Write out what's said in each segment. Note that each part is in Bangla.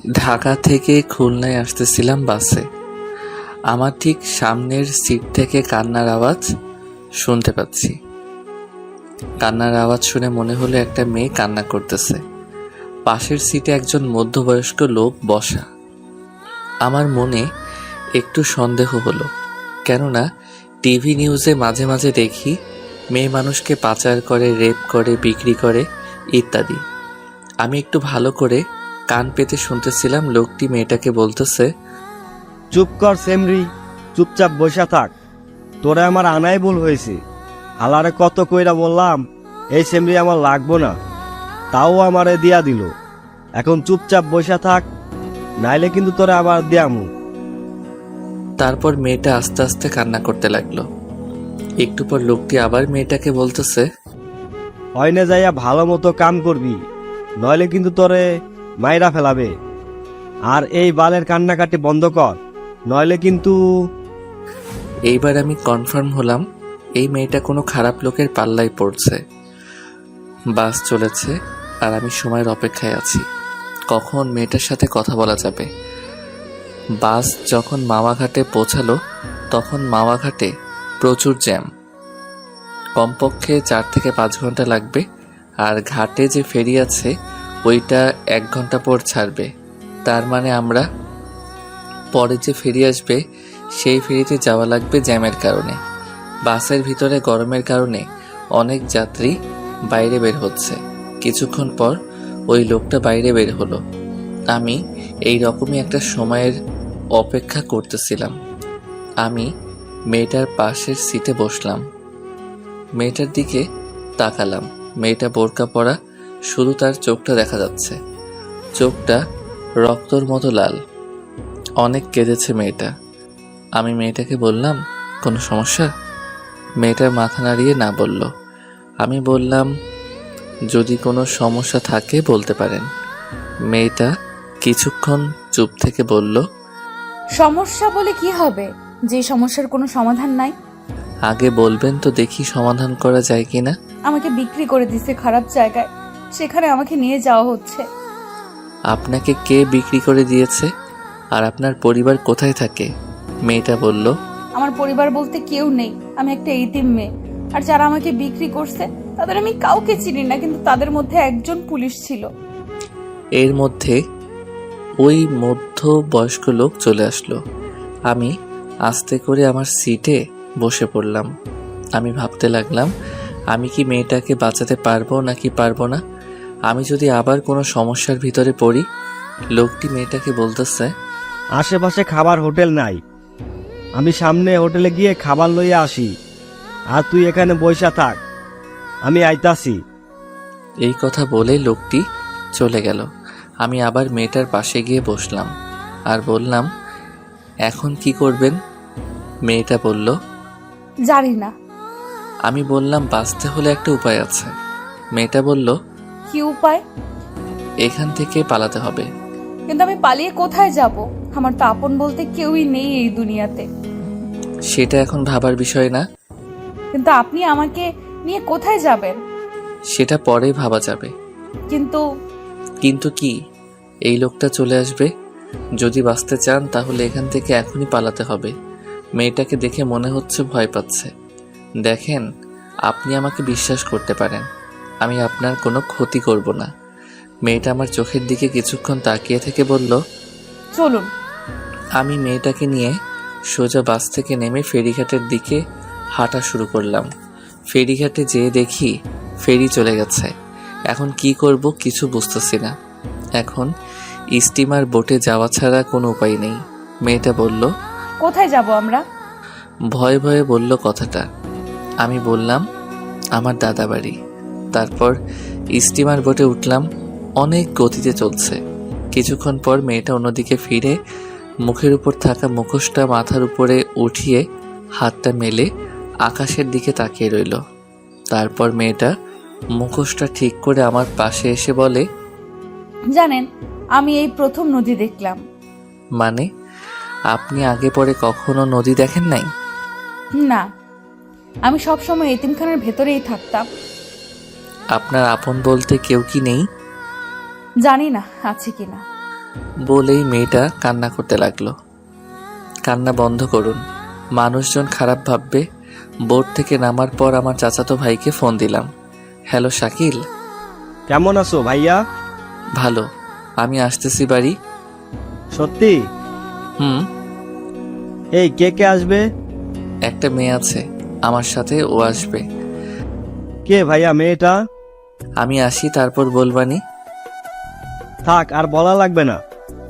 ঢাকা থেকে খুলনায় আসতেছিলাম বাসে। আমার ঠিক সামনের সিট থেকে কান্নার আওয়াজ শুনতে পাচ্ছি। কান্নার আওয়াজ শুনে মনে হলো একটা মেয়ে কান্না করতেছে। পাশের সিটে একজন মধ্যবয়স্ক লোক বসা। আমার মনে একটু সন্দেহ হলো, কেননা টিভি নিউজে মাঝে মাঝে দেখি মেয়ে মানুষকে পাচার করে, রেপ করে, বিক্রি করে ইত্যাদি। আমি একটু ভালো করে কান পেতে শুনতেছিলাম। লোকটি মেয়েটাকে বলতেছে, চুপ কর সেমরি, চুপচাপ বসে থাক। তোরে আমার আনাই ভুল হয়েছে। হালারে কত কইরা বললাম এই সেমরি আমার লাগবো না, তাও আমারে দিয়া দিল। এখন চুপচাপ বসে থাক, নাইলে কিন্তু তোরে আবার দিয়ামু। তারপর মেয়েটা আস্তে আস্তে কান্না করতে লাগলো। একটু পর লোকটি আবার মেয়েটাকে বলতেছে, হয়নে যাইয়া ভালো মতো কাম করবি, নইলে কিন্তু তোরে মাইরা ফেলাবে। আর এই বালের কান্নাকাটি বন্ধ কর, নইলে কিন্তু। এইবার আমি কনফার্ম হলাম এই মেয়েটা কোনো খারাপ লোকের পাল্লায় পড়ছে। বাস চলেছে আর আমি সময়ের অপেক্ষায় আছি, কখন মেয়েটার সাথে কথা বলা যাবে। বাস যখন মাওয়াঘাটে পৌঁছালো তখন মাওয়াঘাটে প্রচুর জ্যাম। কমপক্ষে 4 থেকে 5 ঘন্টা লাগবে। আর ঘাটে যে ফেরি আছে ওইটা 1 ঘন্টা পর ছাড়বে। তার মানে আমরা পরে যে ফেরি আসবে সেই ফেরিতে যাওয়া লাগবে জ্যামের কারণে। বাসের ভিতরে গরমের কারণে অনেক যাত্রী বাইরে বের হচ্ছে। কিছুক্ষণ পর ওই লোকটা বাইরে বের হলো। আমি এই রকমই একটা সময়ের অপেক্ষা করতেছিলাম। আমি মেয়েটার পাশের সিটে বসলাম। মেয়েটার দিকে তাকালাম। মেয়েটা বোরকা পরা, শুধু তার চোখটা দেখা যাচ্ছে। চোখটা রক্তর মতো লাল। অনেক কেঁদেছে মেয়েটা। আমি মেয়েটাকে বললাম, কোনো সমস্যা? মেয়েটার মাথা নাড়িয়ে না বলল। আমি বললাম, যদি কোনো সমস্যা থাকে বলতে পারেন। মেয়েটা কিছুক্ষণ চুপ থেকে বলল, সমস্যা বলে কি হবে, যে সমস্যার কোনো সমাধান নাই? আগে বলবেন তো দেখি সমাধান করা যায় কিনা। আমাকে বিক্রি করে দিছে খারাপ জায়গায়, সেখানে আমাকে নিয়ে যাওয়া হচ্ছে। আপনাকে কে বিক্রি করে দিয়েছে? আর আপনার পরিবার কোথায় থাকে? মেয়েটা বলল, আমার পরিবার বলতে কেউ নেই, আমি একটা এতিম মেয়ে। আর যারা আমাকে বিক্রি করছে তাদের আমি কাউকে চিনি না, কিন্তু তাদের মধ্যে একজন পুলিশ ছিল। এর মধ্যে ওই মধ্য বয়স্ক লোক চলে আসলো। আমি আস্তে করে আমার সিটে বসে পড়লাম। আমি ভাবতে লাগলাম, আমি কি মেয়েটাকে বাঁচাতে পারবো নাকি পারবো না। আমি যদি আবার কোনো সমস্যার ভিতরে পড়ি। লোকটি মেয়েটাকে বলতেছে, আশেপাশে খাবার হোটেল নাই, আমি সামনে হোটেলে গিয়ে খাবার লইয়া আসি, আর তুই এখানে বইসা থাক, আমি আইতাছি। এই কথা বলে লোকটি চলে গেল। আমি আবার মেয়েটার পাশে গিয়ে বসলাম আর বললাম, এখন কি করবেন? মেয়েটা বলল, জানি না। আমি বললাম, বাঁচতে হলে একটা উপায় আছে। মেয়েটা বলল, কি উপায়? এখান থেকে পালাতে হবে। কিন্তু আমি পালিয়ে কোথায় যাব? আমার তো আপন বলতে কেউই নেই এই দুনিয়াতে। সেটা এখন ভাবার বিষয় না, কিন্তু আপনি আমাকে নিয়ে কোথায় যাবেন? সেটা পরে ভাবা যাবে। কিন্তু কিন্তু কি? এই লোকটা চলে আসবে। যদি বাঁচতে চান তাহলে এখান থেকে এখনই পালাতে হবে। মেয়েটাকে দেখে মনে হচ্ছে ভয় পাচ্ছে। দেখেন, আপনি আমাকে বিশ্বাস করতে পারেন, আমি আপনার কোনো ক্ষতি করব না। মেয়েটা আমার চোখের দিকে কিছুক্ষণ তাকিয়ে থেকে বলল, চলুন। আমি মেয়েটাকে নিয়ে সোজা বাস থেকে নেমে ফেরিঘাটের দিকে হাঁটা শুরু করলাম। ফেরিঘাটে যেয়ে দেখি ফেরি চলে গেছে। এখন কি করব কিছু বুঝতেছি না। এখন স্টিমার বোটে যাওয়া ছাড়া কোনো উপায় নেই। মেয়েটা বলল, কোথায় যাব আমরা? ভয়ে ভয়ে বলল কথাটা। আমি বললাম, আমার দাদা বাড়ি। তারপর স্টিমার বোটে উঠলাম। অনেক গতিতে চলছে। কিছুক্ষণ পর মেয়েটা অন্যদিকে ফিরে মুখের উপর থাকা মুখোশটা মাথার উপরে উঠিয়ে হাতটা মেলে আকাশের দিকে তাকিয়ে রইল। তারপর মেয়েটা মুখোশটা ঠিক করে আমার পাশে এসে বলে, জানেন, আমি এই প্রথম নদী দেখলাম। মানে? আপনি আগে পরে কখনো নদী দেখেন নাই? না, আমি সবসময় এতিমখানার ভেতরেই থাকতাম। আপনার আপন বলতে কেউ কি নেই? জানি না আছে কিনা। বলেই মেয়েটা কান্না করতে লাগলো। কান্না বন্ধ করুন, মানুষজন খারাপ ভাববে। বোট থেকে নামার পর আমার চাচাতো ভাইকে ফোন দিলাম। হ্যালো শাকিল। কেমন আছো ভাইয়া? ভালো, আমি আসতেছি বাড়ি। সত্যি? হুম। এই কে কে আসবে? একটা মেয়ে আছে আমার সাথে, ও আসবে। কে ভাইয়া মেয়েটা? আমি আসি তারপর বলবানি। থাক, আর বলা লাগবে না,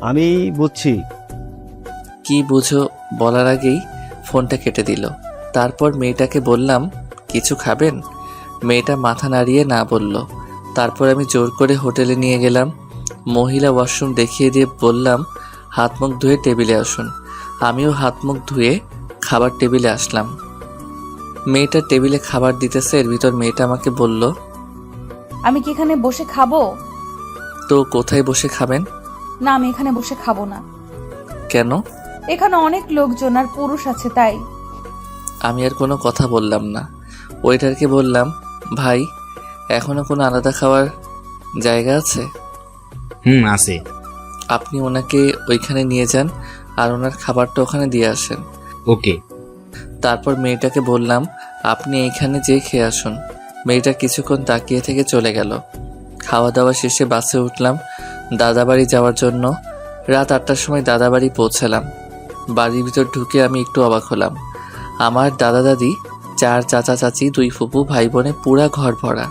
আমি বুঝছি। কি বুঝো বলার আগেই ফোনটা কেটে দিল। তারপর মেয়েটাকে বললাম, কিছু খাবেন? মেয়েটা মাথা নাড়িয়ে না বলল। তারপর আমি জোর করে হোটেলে নিয়ে গেলাম। মহিলা ওয়াশরুম দেখিয়ে দিয়ে বললাম, হাত মুখ ধুয়ে টেবিলে আসুন। আমিও হাত মুখ ধুয়ে খাবার টেবিলে আসলাম। মেয়েটা টেবিলে খাবার দিতেছে, এর ভিতর মেয়েটা আমাকে বলল, আমি কি এখানে বসে খাবো? তো কোথায় বসে খাবেন? না, আমি এখানে বসে খাবো না। কেন? এখানে অনেক লোকজন আর পুরুষ আছে তাই। আমি আর কোনো কথা বললাম না। ওয়েটারকে বললাম, ভাই এখনো কোনো আলাদা খাওয়ার জায়গা আছে? আছে। আপনি ওনাকে ওইখানে নিয়ে যান আর ওনার খাবারটা ওখানে দিয়ে আসেন। ওকে। তারপর মেয়েটাকে বললাম, আপনি এইখানে যেয়ে খেয়ে আসুন। মেয়েটা কিছুক্ষণ তাকিয়ে থেকে চলে গেল। খাওয়া দাওয়া শেষে বাসে উঠলাম দাদাবাড়ি যাওয়ার জন্য। রাত 8টার সময় দাদাবাড়ি পৌঁছালাম। বাড়ির ভিতর ঢুকে আমি একটু অবাক হলাম। আমার দাদা দাদি, 4 চাচা চাচি, 2 ফুপু, ভাই বোনে পুরা ঘর ভরা।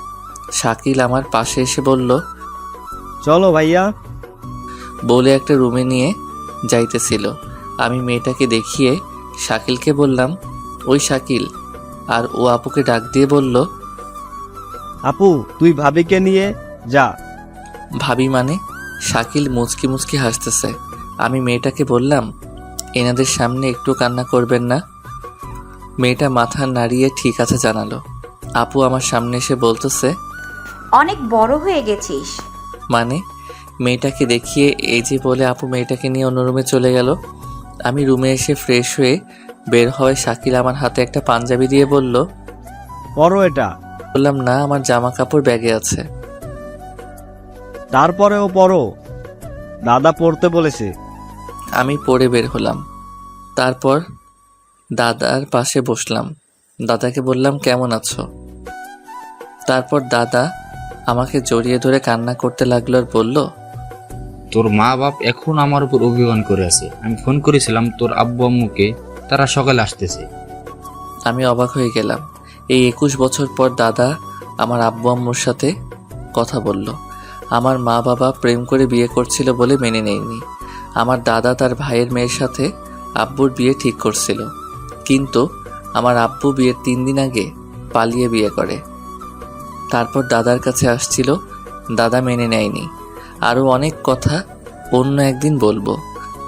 শাকিল আমার পাশে এসে বলল, চলো ভাইয়া। বলে একটা রুমে নিয়ে যাইতেছিল। আমি মেয়েটাকে দেখিয়ে শাকিলকে বললাম, ওই শাকিল। আর ও আপুকে ডাক দিয়ে বলল, আপু তুই ভাবিকে নিয়ে যা। ভাবি মানে? শাকিল মুচকি মুচকি হাসতেছে। আমি মেয়েটাকে বললাম, এনাদের সামনে একটু কান্না করবেন না। মেয়েটা মাথা নাড়িয়ে ঠিক আছে জানালো। আপু আমার সামনে এসে বলতেছে, অনেক বড় হয়ে গেছিস। মানে? মেয়েটাকে দেখিয়ে এই যে বলে আপু মেয়েটাকে নিয়ে অন্য রুমে চলে গেল। আমি রুমে এসে ফ্রেশ হয়ে বের হয়। শাকিল আমার হাতে একটা পাঞ্জাবি দিয়ে বলল, পরো এটা। বললাম না, আমার জামা কাপড় ব্যাগে আছে। তারপরেও পরো, দাদা পড়তে বলেছে। আমি পরে বের হলাম। তারপর দাদার পাশে বসলাম। দাদাকে বললাম, কেমন আছো? তারপর দাদা আমাকে জড়িয়ে ধরে কান্না করতে লাগলো আর বলল, তোর মা বাপ এখন আমার উপর অভিমান করে আছে। আমি ফোন করেছিলাম তোর আব্বু আম্মুকে, তারা সকালে আসতেছে। আমি অবাক হয়ে গেলাম। এই 21 বছর পর দাদা আমার আব্বু আম্মুর সাথে কথা বলল। আমার মা বাবা প্রেম করে বিয়ে করছিল বলে মেনে নেয়নি। আমার দাদা তার ভাইয়ের মেয়ের সাথে আব্বুর বিয়ে ঠিক করছিল, কিন্তু আমার আব্বু বিয়ের 3 দিন আগে পালিয়ে বিয়ে করে। তারপর দাদার কাছে আসছিল, দাদা মেনে নেয়নি। আরও অনেক কথা অন্য একদিন বলবো।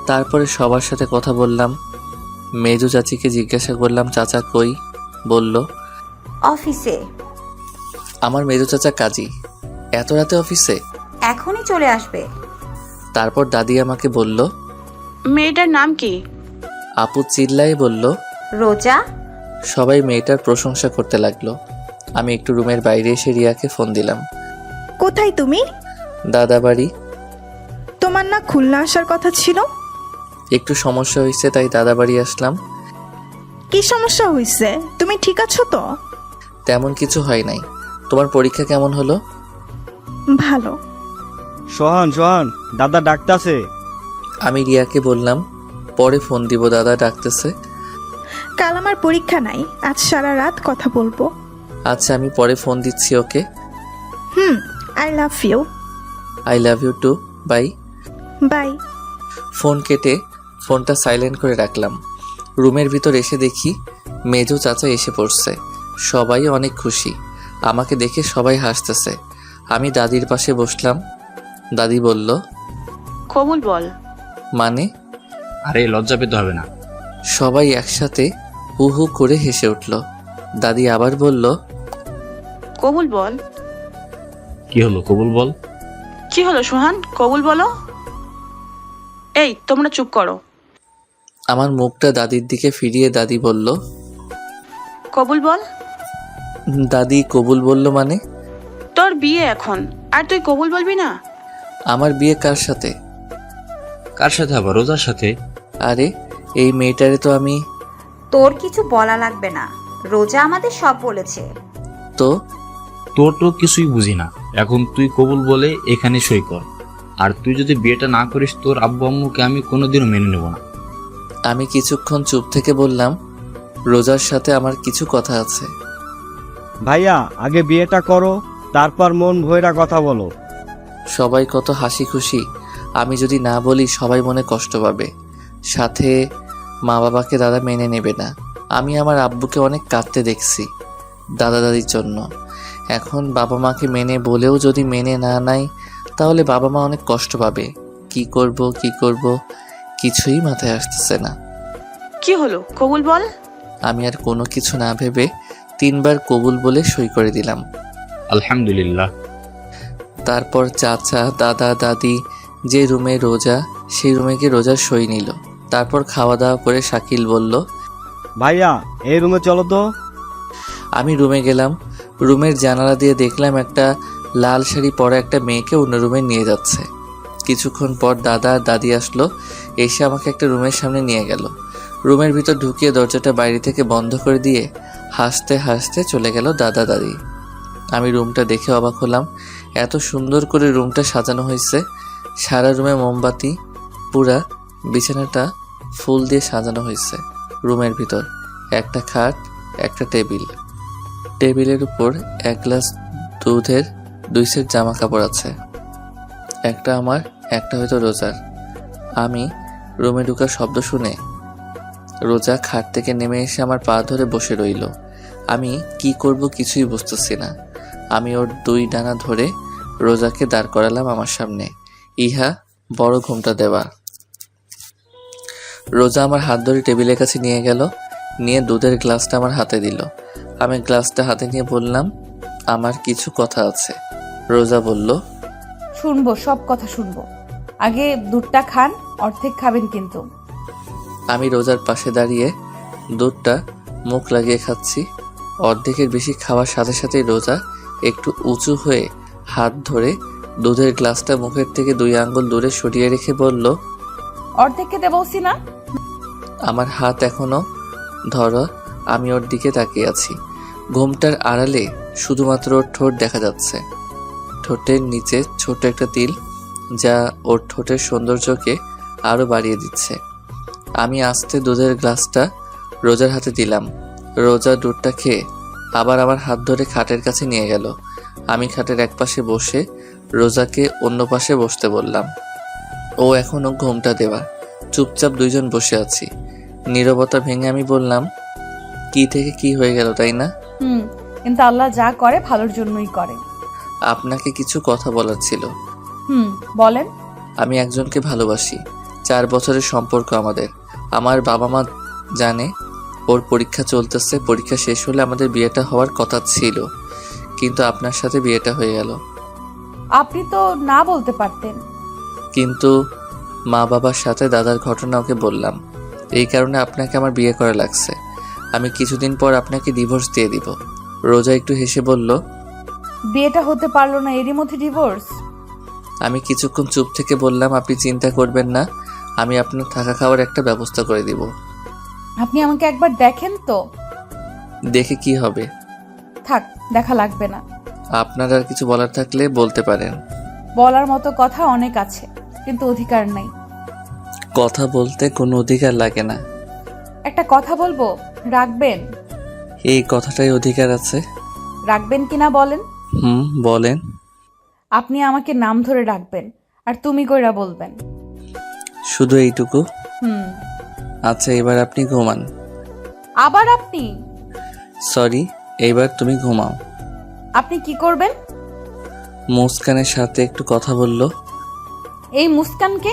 তারপরে সবার সাথে কথা বললাম। মেজো চাচিকে জিজ্ঞাসা করলাম, চাচা কই? বলল, অফিসে। আমার মেজো চাচা কাজী, এত রাতে অফিসে? এখনই চলে আসবে। তারপর দাদি আমাকে বলল, মেয়েটার নাম কি? আপু চিল্লাই বলল, রোজা। সবাই মেয়েটার প্রশংসা করতে লাগলো। আমি একটু রুমের বাইরে এসে রিয়াকে ফোন দিলাম। কোথায় তুমি? দাদা বাড়ি। তোমার না খুলনা আসার কথা ছিল? একটু সমস্যা হয়েছে তাই দাদা বাড়ি আসলাম। কি সমস্যা হয়েছে? তুমি ঠিক আছো তো? তেমন কিছু হয় নাই। তোমার পরীক্ষা কেমন হলো? ভালো। সোহান সোহান, দাদা ডাকতাছে। আমি রিয়াকে বললাম, পরে ফোন দিব, দাদা ডাকতেছে। কাল আমার পরীক্ষা নাই, আজ সারা রাত কথা বলবো। আচ্ছা, আমি পরে ফোন দিচ্ছি okay. I love you. I love you too. Bye. Bye. Phone কেটে ফোনটা সাইলেন্ট করে রাখলাম। রুমের ভিতর এসে দেখি মেজো চাচা এসে পড়ছে। সবাই অনেক খুশি। আমাকে দেখে সবাই হাসতেছে। আমি দাদির পাশে বসলাম। দাদি বলল, কবুল বল। মানে? আরে লজ্জা পেতে হবে না। সবাই একসাথে হু হু করে হেসে উঠল। দাদি আবার বলল, কবুল বল। কি হলো, কবুল বল। কি হলো সোহান, কবুল বলো। এই তোমরা চুপ করো। আমার মুখটা দাদির দিকে ফিরিয়ে দাদি বলল, কবুল বল। দাদি কবুল বলল মানে? তোর বিয়ে এখন, আর তুই কবুল বলবি না? আমার বিয়ে কার সাথে? কার সাথে? আবার রোজার সাথে? আরে এই মেয়েটারে তো আমি। তোর কিছু বলা লাগবে না, রোজা আমাদের সব বলেছে। তো তোর তো কিছুই বুঝি না। এখন তুই কবুল বলে এখানে সই কর। আর তুই যদি বিয়েটা না করিস, তোর আব্বু আম্মুকে আমি কোনোদিনও মেনে নেব না। আমি কিছুক্ষণ চুপ থেকে বললাম, রোজার সাথে আমার কিছু কথা আছে। ভাইয়া আগে বিয়েটা করো, তারপর মন ভৈরা কথা বলো। সবাই কত হাসি খুশি, আমি যদি না বলি সবাই মনে কষ্ট পাবে, সাথে মা বাবাকে দাদা মেনে নেবে না। আমি আমার আব্বুকে অনেক কাঁদতে দেখছি দাদা দাদির জন্য। এখন বাবা মাকে মেনে বলেও যদি মেনে না নেয়, তাহলে বাবা মা অনেক কষ্ট পাবে। কি করব কিছুই মাথায় আসতেছে না। কি হলো, কবুল বল। আমি আর কোনো কিছু না ভেবে 3 বার কবুল বলে সই করে দিলাম। আলহামদুলিল্লাহ। তারপর চাচা দাদা দাদি যে রুমে রোজা, সেই রুমে গিয়ে রোজার সই নিল। তারপর খাওয়া দাওয়া করে শাকিল বলল, ভাইয়া এই রুমে চলো তো। আমি রুমে গেলাম। রুমের জানালা দিয়ে দেখলাম একটা লাল শাড়ি পরা একটা মেয়েকে অন্য রুমে নিয়ে যাচ্ছে। কিছুক্ষণ পর দাদা আর দাদি আসলো, এসে আমাকে একটা রুমের সামনে নিয়ে গেল। রুমের ভিতর ঢুকিয়ে দরজাটা বাইরে থেকে বন্ধ করে দিয়ে হাসতে হাসতে চলে গেল দাদা দাদি। আমি রুমটা দেখে অবাক হলাম, এত সুন্দর করে রুমটা সাজানো হয়েছে। সারা রুমে মোমবাতি, পুরা বিছানাটা ফুল দিয়ে সাজানো হয়েছে। রুমের ভিতর একটা খাট, একটা টেবিল, টেবিলের উপর 1 গ্লাস দুধের 2 সেট জামা কাপড় আছে। একটা আমার, একটা হয়তো রোজার। আমি রুমে ঢোকার শব্দ শুনে রোজা খাট থেকে নেমে এসে আমার পা ধরে বসে রইল। আমি কি করব কিছুই বুঝতেছি না। আমি ওর 2 ডানা ধরে রোজাকে দাঁড় করালাম আমার সামনে। ইহা বড় ঘুমটা দেওয়া। রোজা আমার হাত ধরে টেবিলের কাছে নিয়ে গেল, নিয়ে দুধের গ্লাসটা আমার হাতে দিল। আমি গ্লাসটা হাতে নিয়ে বললাম, আমার কিছু কথা আছে। রোজা বলল, শুনবো, সব কথা শুনবো। আগে দুধটা খান, অর্ধেক খাবেন কিন্তু। আমি রোজার পাশে দাঁড়িয়ে দুধটা মুখ লাগিয়ে খাচ্ছি। অর্ধেকের বেশি খাওয়ার সাথে সাথেই রোজা একটু উঁচু হয়ে হাত ধরে দুধের গ্লাসটা মুখের থেকে 2 আঙ্গুল দূরে সরিয়ে রেখে বলল, অর্ধেক খেতে বলছি না? আমার হাত এখনো ধরা। আমি ওর দিকে তাকিয়ে আছি। ঘুমটার আড়ালে শুধুমাত্র ওর ঠোঁট দেখা যাচ্ছে। ঠোঁটের নিচে ছোট একটা তিল, যা ওর ঠোঁটের সৌন্দর্যকে আরো বাড়িয়ে দিচ্ছে। আমি আস্তে দুধের গ্লাসটা রোজার হাতে দিলাম। রোজা দুধটা খেয়ে আবার আমার হাত ধরে খাটের কাছে নিয়ে গেল। আমি খাটের এক পাশে বসে রোজাকে অন্য পাশে বসতে বললাম। ও এখনো ঘুমটা দেওয়া। চুপচাপ 2 জন বসে আছি। নীরবতা ভেঙে আমি বললাম, কি থেকে কি হয়ে গেল, তাই না? কিন্তু আল্লাহ যা করে ভালোর জন্যই করে। আপনাকে কিছু কথা বলার ছিল। বলেন। আমি একজনকে ভালোবাসি। 4 বছরের সম্পর্ক আমাদের। আমার বাবা মা জানে ওর পরীক্ষা চলতেছে। পরীক্ষা শেষ হলে আমাদের বিয়েটা হওয়ার কথা ছিল, কিন্তু আপনার সাথে বিয়েটা হয়ে গেল। আপনি তো না বলতে পারতেন। কিন্তু মা বাবার সাথে দাদার ঘটনা ওকে বললাম। এই কারণে আপনাকে আমার বিয়ে করা লাগছে। আমি কিছুদিন পর আপনাকে ডিভোর্স দিয়ে দিব। রোজা একটু হেসে বলল, বিয়েটা হতে পারলো না, এরই মধ্যে ডিভোর্স? আমি কিছুক্ষণ চুপ থেকে বললাম, আপনি চিন্তা করবেন না, আমি আপনার থাকা খাওয়ার একটা ব্যবস্থা করে দিব। আপনি আমাকে একবার দেখেন তো। দেখে কি হবে? থাক, দেখা লাগবে না। আপনার আর কিছু বলার থাকলে বলতে পারেন। বলার মতো কথা অনেক আছে, কিন্তু অধিকার নাই। কথা বলতে কোনো অধিকার লাগে না। একটা কথা বলবো, রাখবেন? এই কথাটাই অধিকার আছে। রাখবেন কিনা বলেন? বলেন। আপনি আমাকে নাম ধরে ডাকবেন, আর তুমি কইরা বলবেন। শুধু এইটুকু? আচ্ছা, এবার আপনি ঘুমান। আবার আপনি? সরি, এইবার তুমি ঘুমাও। আপনি কি করবেন? মুস্কানের সাথে একটু কথা বলল। এই মুস্কানকে?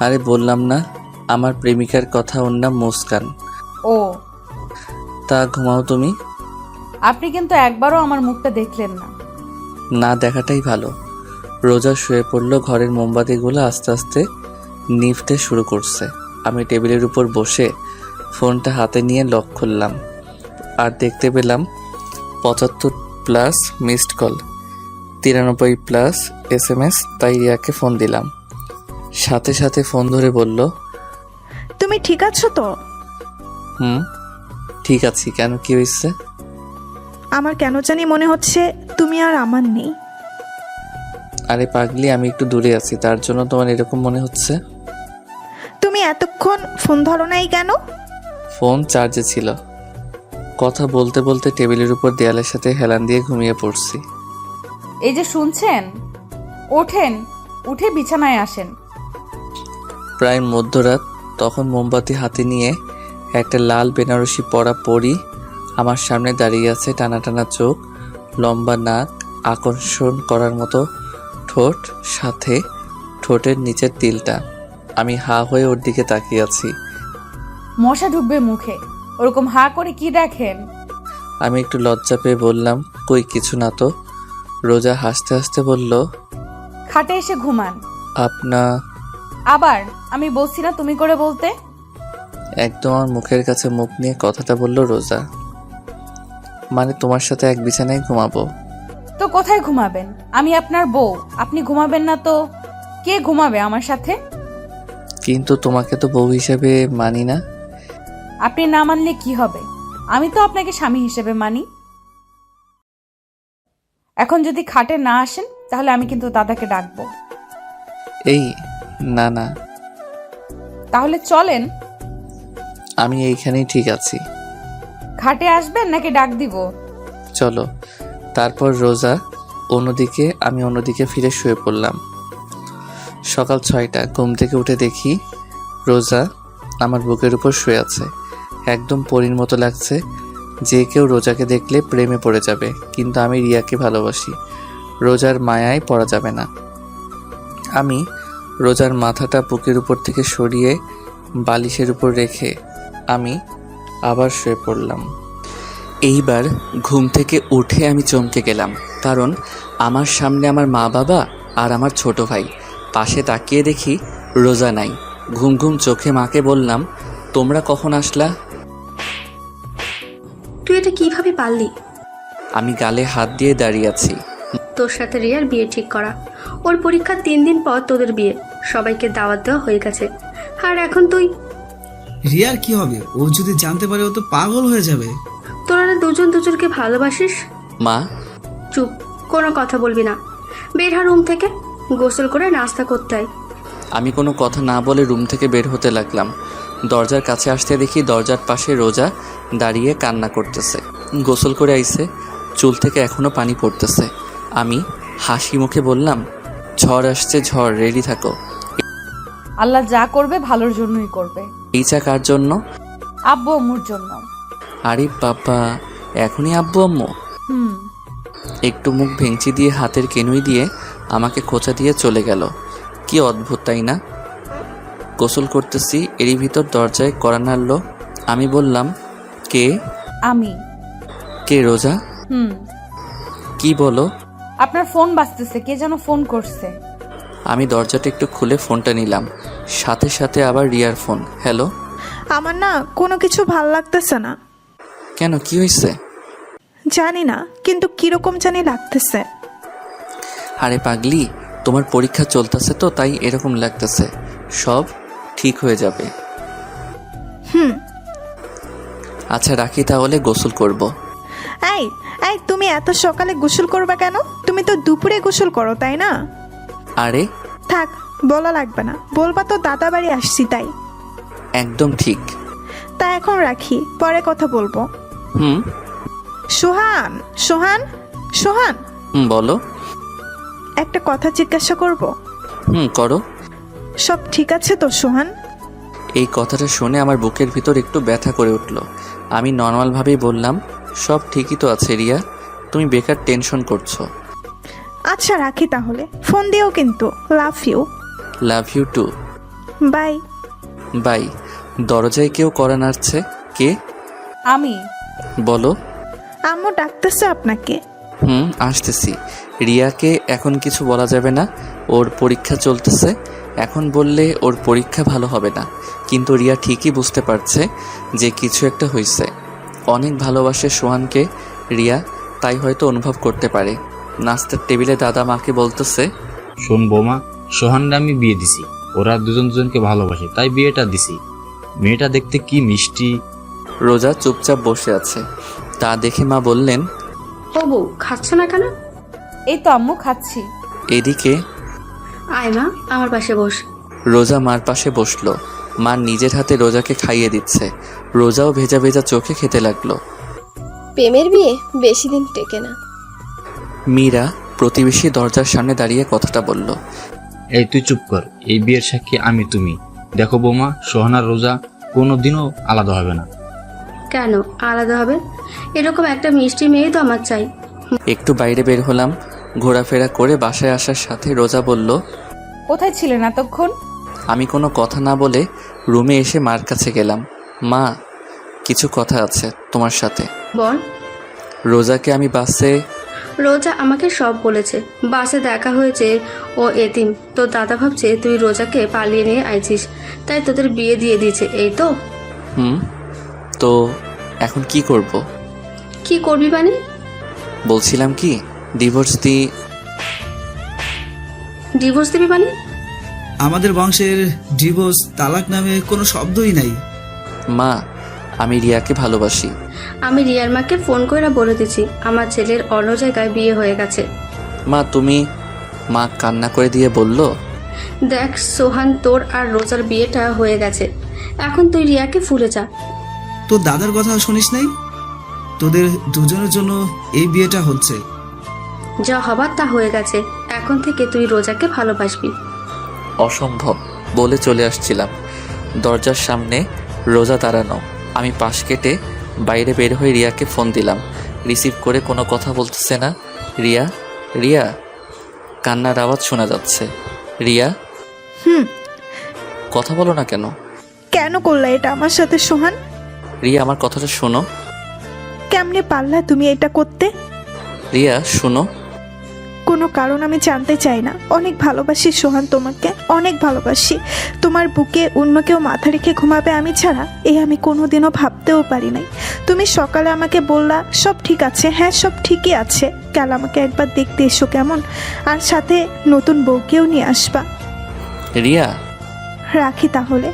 আরে বললাম না, আমার প্রেমিকার কথা, ওর নাম মুস্কান। ও, তা ঘুমাও তুমি। আপনি কিন্তু একবারও আমার মুখটা দেখলেন না। না দেখাটাই ভালো। রোজা শুয়ে পড়লো। ঘরের মোমবাতিগুলো আস্তে আস্তে নিভতে শুরু করছে। আমি টেবিলের উপর বসে ফোনটা হাতে নিয়ে লক খুললাম, আর দেখতে পেলাম 75+ মিসড কল, 93+ SMS। তাই রিয়াকে ফোন দিলাম। সাথে সাথে ফোন ধরে বলল, তুমি ঠিক আছো তো? হুম ঠিক আছি। কেন, কি হয়েছে? আমার কেন জানি মনে হচ্ছে তুমি আর আমার নেই। আরে পাগলি, আমি একটু দূরে আছি, তার জন্য তোমার এরকম মনে হচ্ছে। তুমি এতক্ষণ ফোন ধরো নাই কেন? ফোন চার্জে ছিল। কথা বলতে বলতে টেবিলের উপর দেয়ালের সাথে হেলান দিয়ে ঘুমিয়ে পড়ছি। এই যে শুনছেন, ওঠেন, উঠে বিছানায় আসেন। প্রায় মধ্যরাত, তখন মোমবাতি হাতে নিয়ে একটা লাল বেনারসি পরা পরী আমার সামনে দাঁড়িয়ে আছে। টানা টানা চোখ, লম্বা নাক, আকর্ষণ করার মতো ঠোঁট, সাথে ঠোঁটের নিচের তিলটা। আমি হা হয়ে ওর দিকে তাকিয়ে আছি। মশা ঢুকবে মুখে, ওরকম হা করে কি দেখেন? আমি একটু লজ্জা পেয়ে বললাম, কই কিছু না তো। রোজা হাসতে হাসতে বলল, খাটে এসে ঘুমান। আপনা। আবার আমি বলছি না তুমি করে বলতে? একদম আমার মুখের কাছে মুখ নিয়ে কথাটা বলল রোজা। মানে তোমার সাথে এক বিছানায় ঘুমাবো? তো কোথায় ঘুমাবেন? আমি আপনার বউ, আপনি ঘুমাবেন না তো কে ঘুমাবে আমার সাথে? কিন্তু তোমাকে তো বউ হিসেবে মানি না। আপনি না মানলে কি হবে? আমি তো আপনাকে স্বামী হিসেবে মানি। এখন যদি খাটে না আসেন তাহলে আমি কিন্তু দাদাকে ডাকবো। এই না না, তাহলে চলেন। আমি এইখানেই ঠিক আছি। খাটে আসবেন নাকি ডাক দিব? চলো। তারপর রোজা অন্যদিকে, আমি অন্যদিকে ফিরে শুয়ে পড়লাম। সকাল 6টা, ঘুম থেকে উঠে দেখি রোজা আমার বুকের উপর শুয়ে আছে। একদম পরীর মতো লাগছে। যে কেউ রোজাকে দেখলে প্রেমে পড়ে যাবে, কিন্তু আমি রিয়াকে ভালোবাসি। রোজার মায়ায় পড়া যাবে না। আমি রোজার মাথাটা বুকের উপর থেকে সরিয়ে বালিশের উপর রেখে আমি আবার শুয়ে পড়লাম। এইবার ঘুম থেকে উঠে আমি চমকে গেলাম, কারণ আমার সামনে আমার মা বাবা আর আমার ছোট ভাই। পাশে তাকিয়ে দেখি রোজা নাই। ঘুম ঘুম চোখে মাকে বললাম, তোমরা কখন আসলা? তুই এটা কিভাবে পারলি? আমি গালে হাত দিয়ে দাঁড়িয়ে আছি। তোর সাথে রিয়ার বিয়ে ঠিক করা, ওর পরীক্ষার 3 দিন পর তোদের বিয়ে, সবাইকে দাওয়াত দেওয়া হয়ে গেছে, আর এখন তুই? রিয়ার কি হবে? ও যদি জানতে পারে ও তো পাগল হয়ে যাবে। তোরা দুজন দুজনকে ভালোবাসিস? মা। চুপ, কোনো কথা বলবি না। বের হ রুম থেকে, গোসল করে নাস্তা করতে হয়। আমি কোনো কথা না বলে রুম থেকে বের হতে লাগলাম। দরজার কাছে আসতে দেখি দরজার পাশে রোজা দাঁড়িয়ে কান্না করতেছে। গোসল করে আইছে, চুল থেকে এখনো পানি পড়তেছে। আমি হাসি মুখে বললাম, ঝড় আসছে, ঝড়, রেডি থাকো। আল্লাহ যা করবে ভালোর জন্যই করবে। এই চা কার জন্য? আব্বু আম্মুর জন্য। আরে বাবা, এখনই আব্বু আম্মু? হুম। একটু মুখ ভেঙচি দিয়ে হাতের কেনুই দিয়ে আমাকে খোঁচা দিয়ে চলে গেল। কি অদ্ভুত, তাই না? গোসল করতেছি, এরই ভিতর দরজায় কড়া নাড়ল। আমি বললাম, কে? আমি। কে? রোজা? হুম। কি বলো? আপনার ফোন বাজতেছে, কে যেন ফোন করছে। আমি দরজাটা একটু খুলে ফোনটা নিলাম, সাথে সাথে আবার রিয়ার ফোন। হ্যালো। আমার না কোনো কিছু ভাল লাগতেছে না। কেন, কি হয়েছে? জানি না, কিন্তু কিরকম জানি লাগতেছে। আরে পাগলি, তোমার পরীক্ষা চলতেছে তো, তাই এরকম লাগতেছে। সব ঠিক হয়ে যাবে। হুম। আচ্ছা রাখি তাহলে, গোসল করব। এই এই, তুমি এত সকালে গোসল করবা কেন? তুমি তো দুপুরে গোসল করো, তাই না? আরে থাক, বলা লাগবে না। বলবা তো দাদা বাড়ি আসছি তাই। একদম ঠিক। তা এখন রাখি, পরে কথা বলবো। হুম। সোহান, সোহান, সোহান, বলো। একটা কথা জিজ্ঞাসা করব? করো। সব ঠিক আছে তো সোহান? এই কথাটা শুনে আমার বুকের ভিতর একটু ব্যথা করে উঠল। আমি নর্মালভাবেই বললাম, সব ঠিকই তো আছে রিয়া, তুমি বেকার টেনশন করছো। আচ্ছা রাখি তাহলে, ফোন দিও কিন্তু। Love you. Love you too. Bye. Bye. দরজায় কেউ কড়া নাড়ছে। কে? আমি। বলো। আম্মু ডাকতেছে আপনাকে। আসতেছি। রিয়াকে এখন কিছু বলা যাবে না, ওর পরীক্ষা চলতেছে। এখন বললে ওর পরীক্ষা ভালো হবে না, কিন্তু রিয়া ঠিকই বুঝতে পারছে যে কিছু একটা হয়েছে। অনেক ভালোবাসে সোহানকে রিয়া, তাই হয়তো অনুভব করতে পারে। নাস্তার টেবিলে দাদা মাকে বলতেছে, শোন বৌমা, সোহানরা আমি বিয়ে দিছি, ওরা দুজন দুজনকে ভালোবাসে, তাই বিয়েটা দিছি। মেয়েটা দেখতে কি মিষ্টি। রোজা চুপচাপ বসে আছে, তা দেখে মা বললেন, ও বউ, খাচ্ছ না কেন? এই তো আম্মু খাচ্ছি। এদিকে আয় মা, আমার পাশে বস। রোজা মার পাশে বসলো। মা নিজের হাতে রোজাকে খাইয়ে দিচ্ছে। রোজাও ভেজা ভেজা চোখে খেতে লাগলো। প্রেমের বিয়ে বেশি দিন টেকে না। মীরা প্রতিবেশী দরজার সামনে দাঁড়িয়ে কথাটা বলল। এই তুই চুপ কর, এই বিয়ের সাক্ষী আমি তুমি। দেখো বৌমা, সোহানার রোজা কোনোদিনও আলাদা হবে না। কেন আলাদা হবে? এরকম একটা মিষ্টি মেয়ে তো আমার চাই। একটু বাইরে বের হলাম। ঘোরাফেরা করে বাসায় আসার সাথে রোজা বলল, কোথায় ছিলেন এতক্ষণ? আমি কোনো কথা না বলে রুমে এসে মার কাছে গেলাম। মা, কিছু কথা আছে তোমার সাথে। বল। রোজাকে আমি বাসে রোজা আমাকে সব বলেছে। বাসে দেখা হয়েছে, ও এতিম। তো দাদা ভাবছে তুই রোজাকে পালিয়ে নিয়ে আইছিস, তাই তোদের বিয়ে দিয়ে দিয়েছে, এই তো? তো এখন কি করব? কি করবি মানে? বলছিলাম কি, ডিভোর্স ডিভোর্স দিবি মানে? আমাদের বংশের ডিভোর্স তালাক নামে কোনো শব্দই নাই। মা, আমি রিয়াকে ভালোবাসি। আমি রিয়ার মাকে ফোন করে বলে দিচ্ছি আমার ছেলের অন্য জায়গায় বিয়ে হয়ে গেছে। মা, মা কান্না করে দিয়ে বলল, দেখ সোহান, তোর আর রোজার বিয়েটা হয়ে গেছে, এখন তুই রিয়াকে ভুলে যা। তোর দাদার কথা শুনিস নাই? তোদের দুজনের জন্য এই বিয়েটা হচ্ছে। যা হবার তা হয়ে গেছে, এখন থেকে তুই রোজাকে ভালোবাসবি। অসম্ভব বলে চলে আসছিলাম। দরজার সামনে রোজা দাঁড়ানো। আমি পাশ কেটে বাইরে বের হয়ে রিয়াকে ফোন দিলাম। রিসিভ করে কোনো কথা বলতেছে না। রিয়া, রিয়া, কান্নার আওয়াজ শোনা যাচ্ছে। রিয়া, কথা বলো না কেন? কেন করলা এটা আমার সাথে সোহান? রিয়া, আমার কথাটা শোনো। কেমনে পারলা তুমি এটা করতে? রিয়া, শোনো। কোনো কারণ আমি জানতে চাই না। অনেক ভালোবাসি সোহান তোমাকে, অনেক ভালোবাসি। তোমার বুকে অন্য কেউ মাথা রেখে ঘুমাবে আমি ছাড়া, আমি কোনোদিনও ভাবতেও পারি নাই। তুমি সকালে আমাকে বললা সব ঠিক আছে। হ্যাঁ, সব ঠিকই আছে, কাল আমাকে একবার দেখতে এসো কেমন, আর সাথে নতুন বউকেও নিয়ে আসবা। রিয়া, রাখি তাহলে।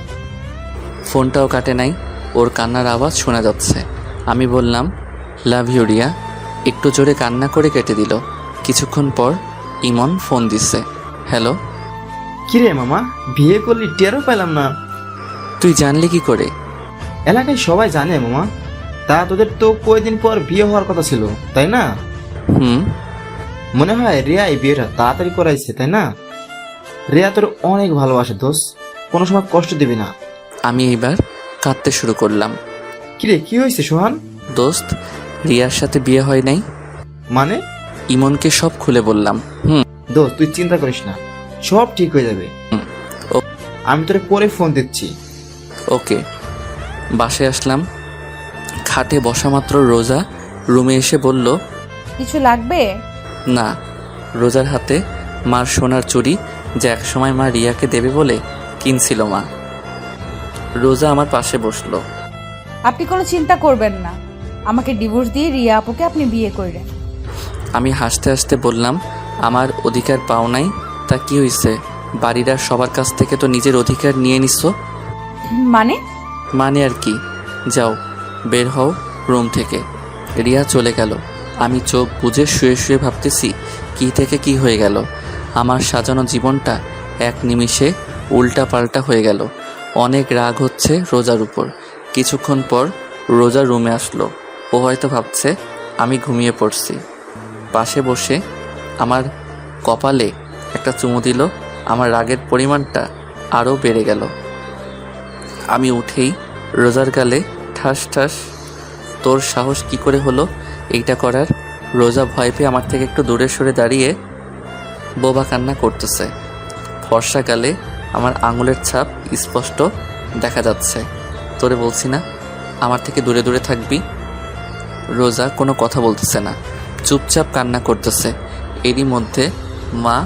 ফোনটাও কাটে নাই। ওর কান্নার আওয়াজ শোনা যাচ্ছে। আমি বললাম, লাভ ইউ রিয়া। একটু জোরে কান্না করে কেটে দিল। কিছুক্ষণ পর ইমন ফোন দিচ্ছে। হ্যালো। কিরে মামা, বিয়ে করলি টেরও পেলাম না। তুই জানলি কি করে? এলাকায় সবাই জানে মামা। তা তোদের তো কয়েকদিন পর বিয়ে হওয়ার কথা ছিল, তাই না? মনে হয় রিয়া এই বিয়েটা তাড়াতাড়ি করাইছে, তাই না? রিয়া তোর অনেক ভালোবাসে দোস্ত, কোনো সময় কষ্ট দিবি না। আমি এইবার কাঁদতে শুরু করলাম। কিরে, কি হয়েছে সোহান? দোস্ত, রিয়ার সাথে বিয়ে হয় নাই। মানে? ইমনকে সব খুলে বললাম। দোস্ত, তুই চিন্তা করিস না, সব ঠিক হয়ে যাবে। আমি তোরে পরে ফোন দিচ্ছি। ওকে। বাসায় আসলাম। খাটে বসা মাত্র রোজা রুমে এসে বলল, কিছু লাগবে? না। রোজার হাতে মার সোনার চুড়ি, যা একসময় মা রিয়াকে দেবে বলে কিনছিল মা। রোজা আমার পাশে বসলো। আপনি কোনো চিন্তা করবেন না, আমাকে ডিভোর্স দিয়ে রিয়া আপুকে আপনি বিয়ে করলেন। আমি হাসতে হাসতে বললাম, আমার অধিকার পাও নাই, তা কি হয়েছে? বাড়ির আর সবার কাছ থেকে তো নিজের অধিকার নিয়ে নিচ্ছ। মানে আর কি, যাও বের হও রুম থেকে। রিয়া চলে গেল। আমি চোখ বুজে শুয়ে শুয়ে ভাবতেছি কি থেকে কি হয়ে গেল। আমার সাজানো জীবনটা এক নিমিষে উল্টা পাল্টা হয়ে গেল। অনেক রাগ হচ্ছে রোজার উপর। কিছুক্ষণ পর রোজা রুমে আসলো। ও হয়তো ভাবছে আমি ঘুমিয়ে পড়ছি। পাশে বসে আমার কপালে একটা চুমু দিল। আমার রাগের পরিমাণটা আরও বেড়ে গেল। আমি উঠেই রোজার গালে ঠাস ঠাস। তোর সাহস কি করে হলো এইটা করার? রোজা ভয় পেয়ে আমার থেকে একটু দূরে সরে দাঁড়িয়ে বোবা কান্না করতেছে। ফর্সা গালে আমার আঙুলের ছাপ স্পষ্ট দেখা যাচ্ছে। তোরে বলছি না আমার থেকে দূরে দূরে থাকবি? রোজা কোনো কথা বলতেছে না, চুপচাপ কান্না করতেছে। এরই মধ্যে মা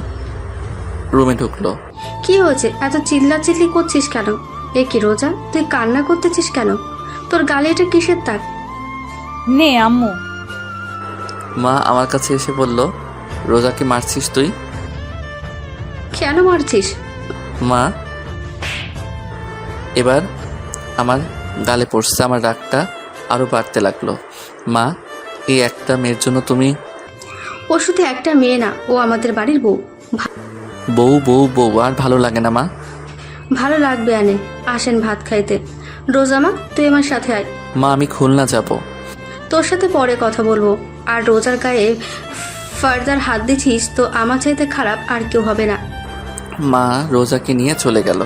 রুমে ঢুকলো। কি হয়েছে, এত চিল্লাচিল্লি করছিস কেন? এ কি রোজা, তুই কান্না করতেছিস কেন? তোর গালে এটা কিসের দাগ? নে আম্মু। মা আমার কাছে এসে বলল, রোজাকে মারছিস তুই? কেন মারছিস? মা, এবার আমার গালে পড়ছে। আমার রাগটা আরও বাড়তে লাগলো। মা, এই একটা মেয়ের জন্য তুমি? ও শুধু একটা মেয়ে না, ও আমাদের বাড়ির বউ। বউ বউ বউ আর ভালো লাগে না মা। ভালো লাগবে আনে, আসেন ভাত খাইতে। রোজামা, তুই আমার সাথে আয়। মা, আমি খুলনা যাব। তোর সাথে পরে কথা বলবো। আর রোজার গায়ে ফার্দার হাত দিছিস তো আমার চাইতে খারাপ আর কেউ হবে না। মা রোজাকে নিয়ে চলে গেল।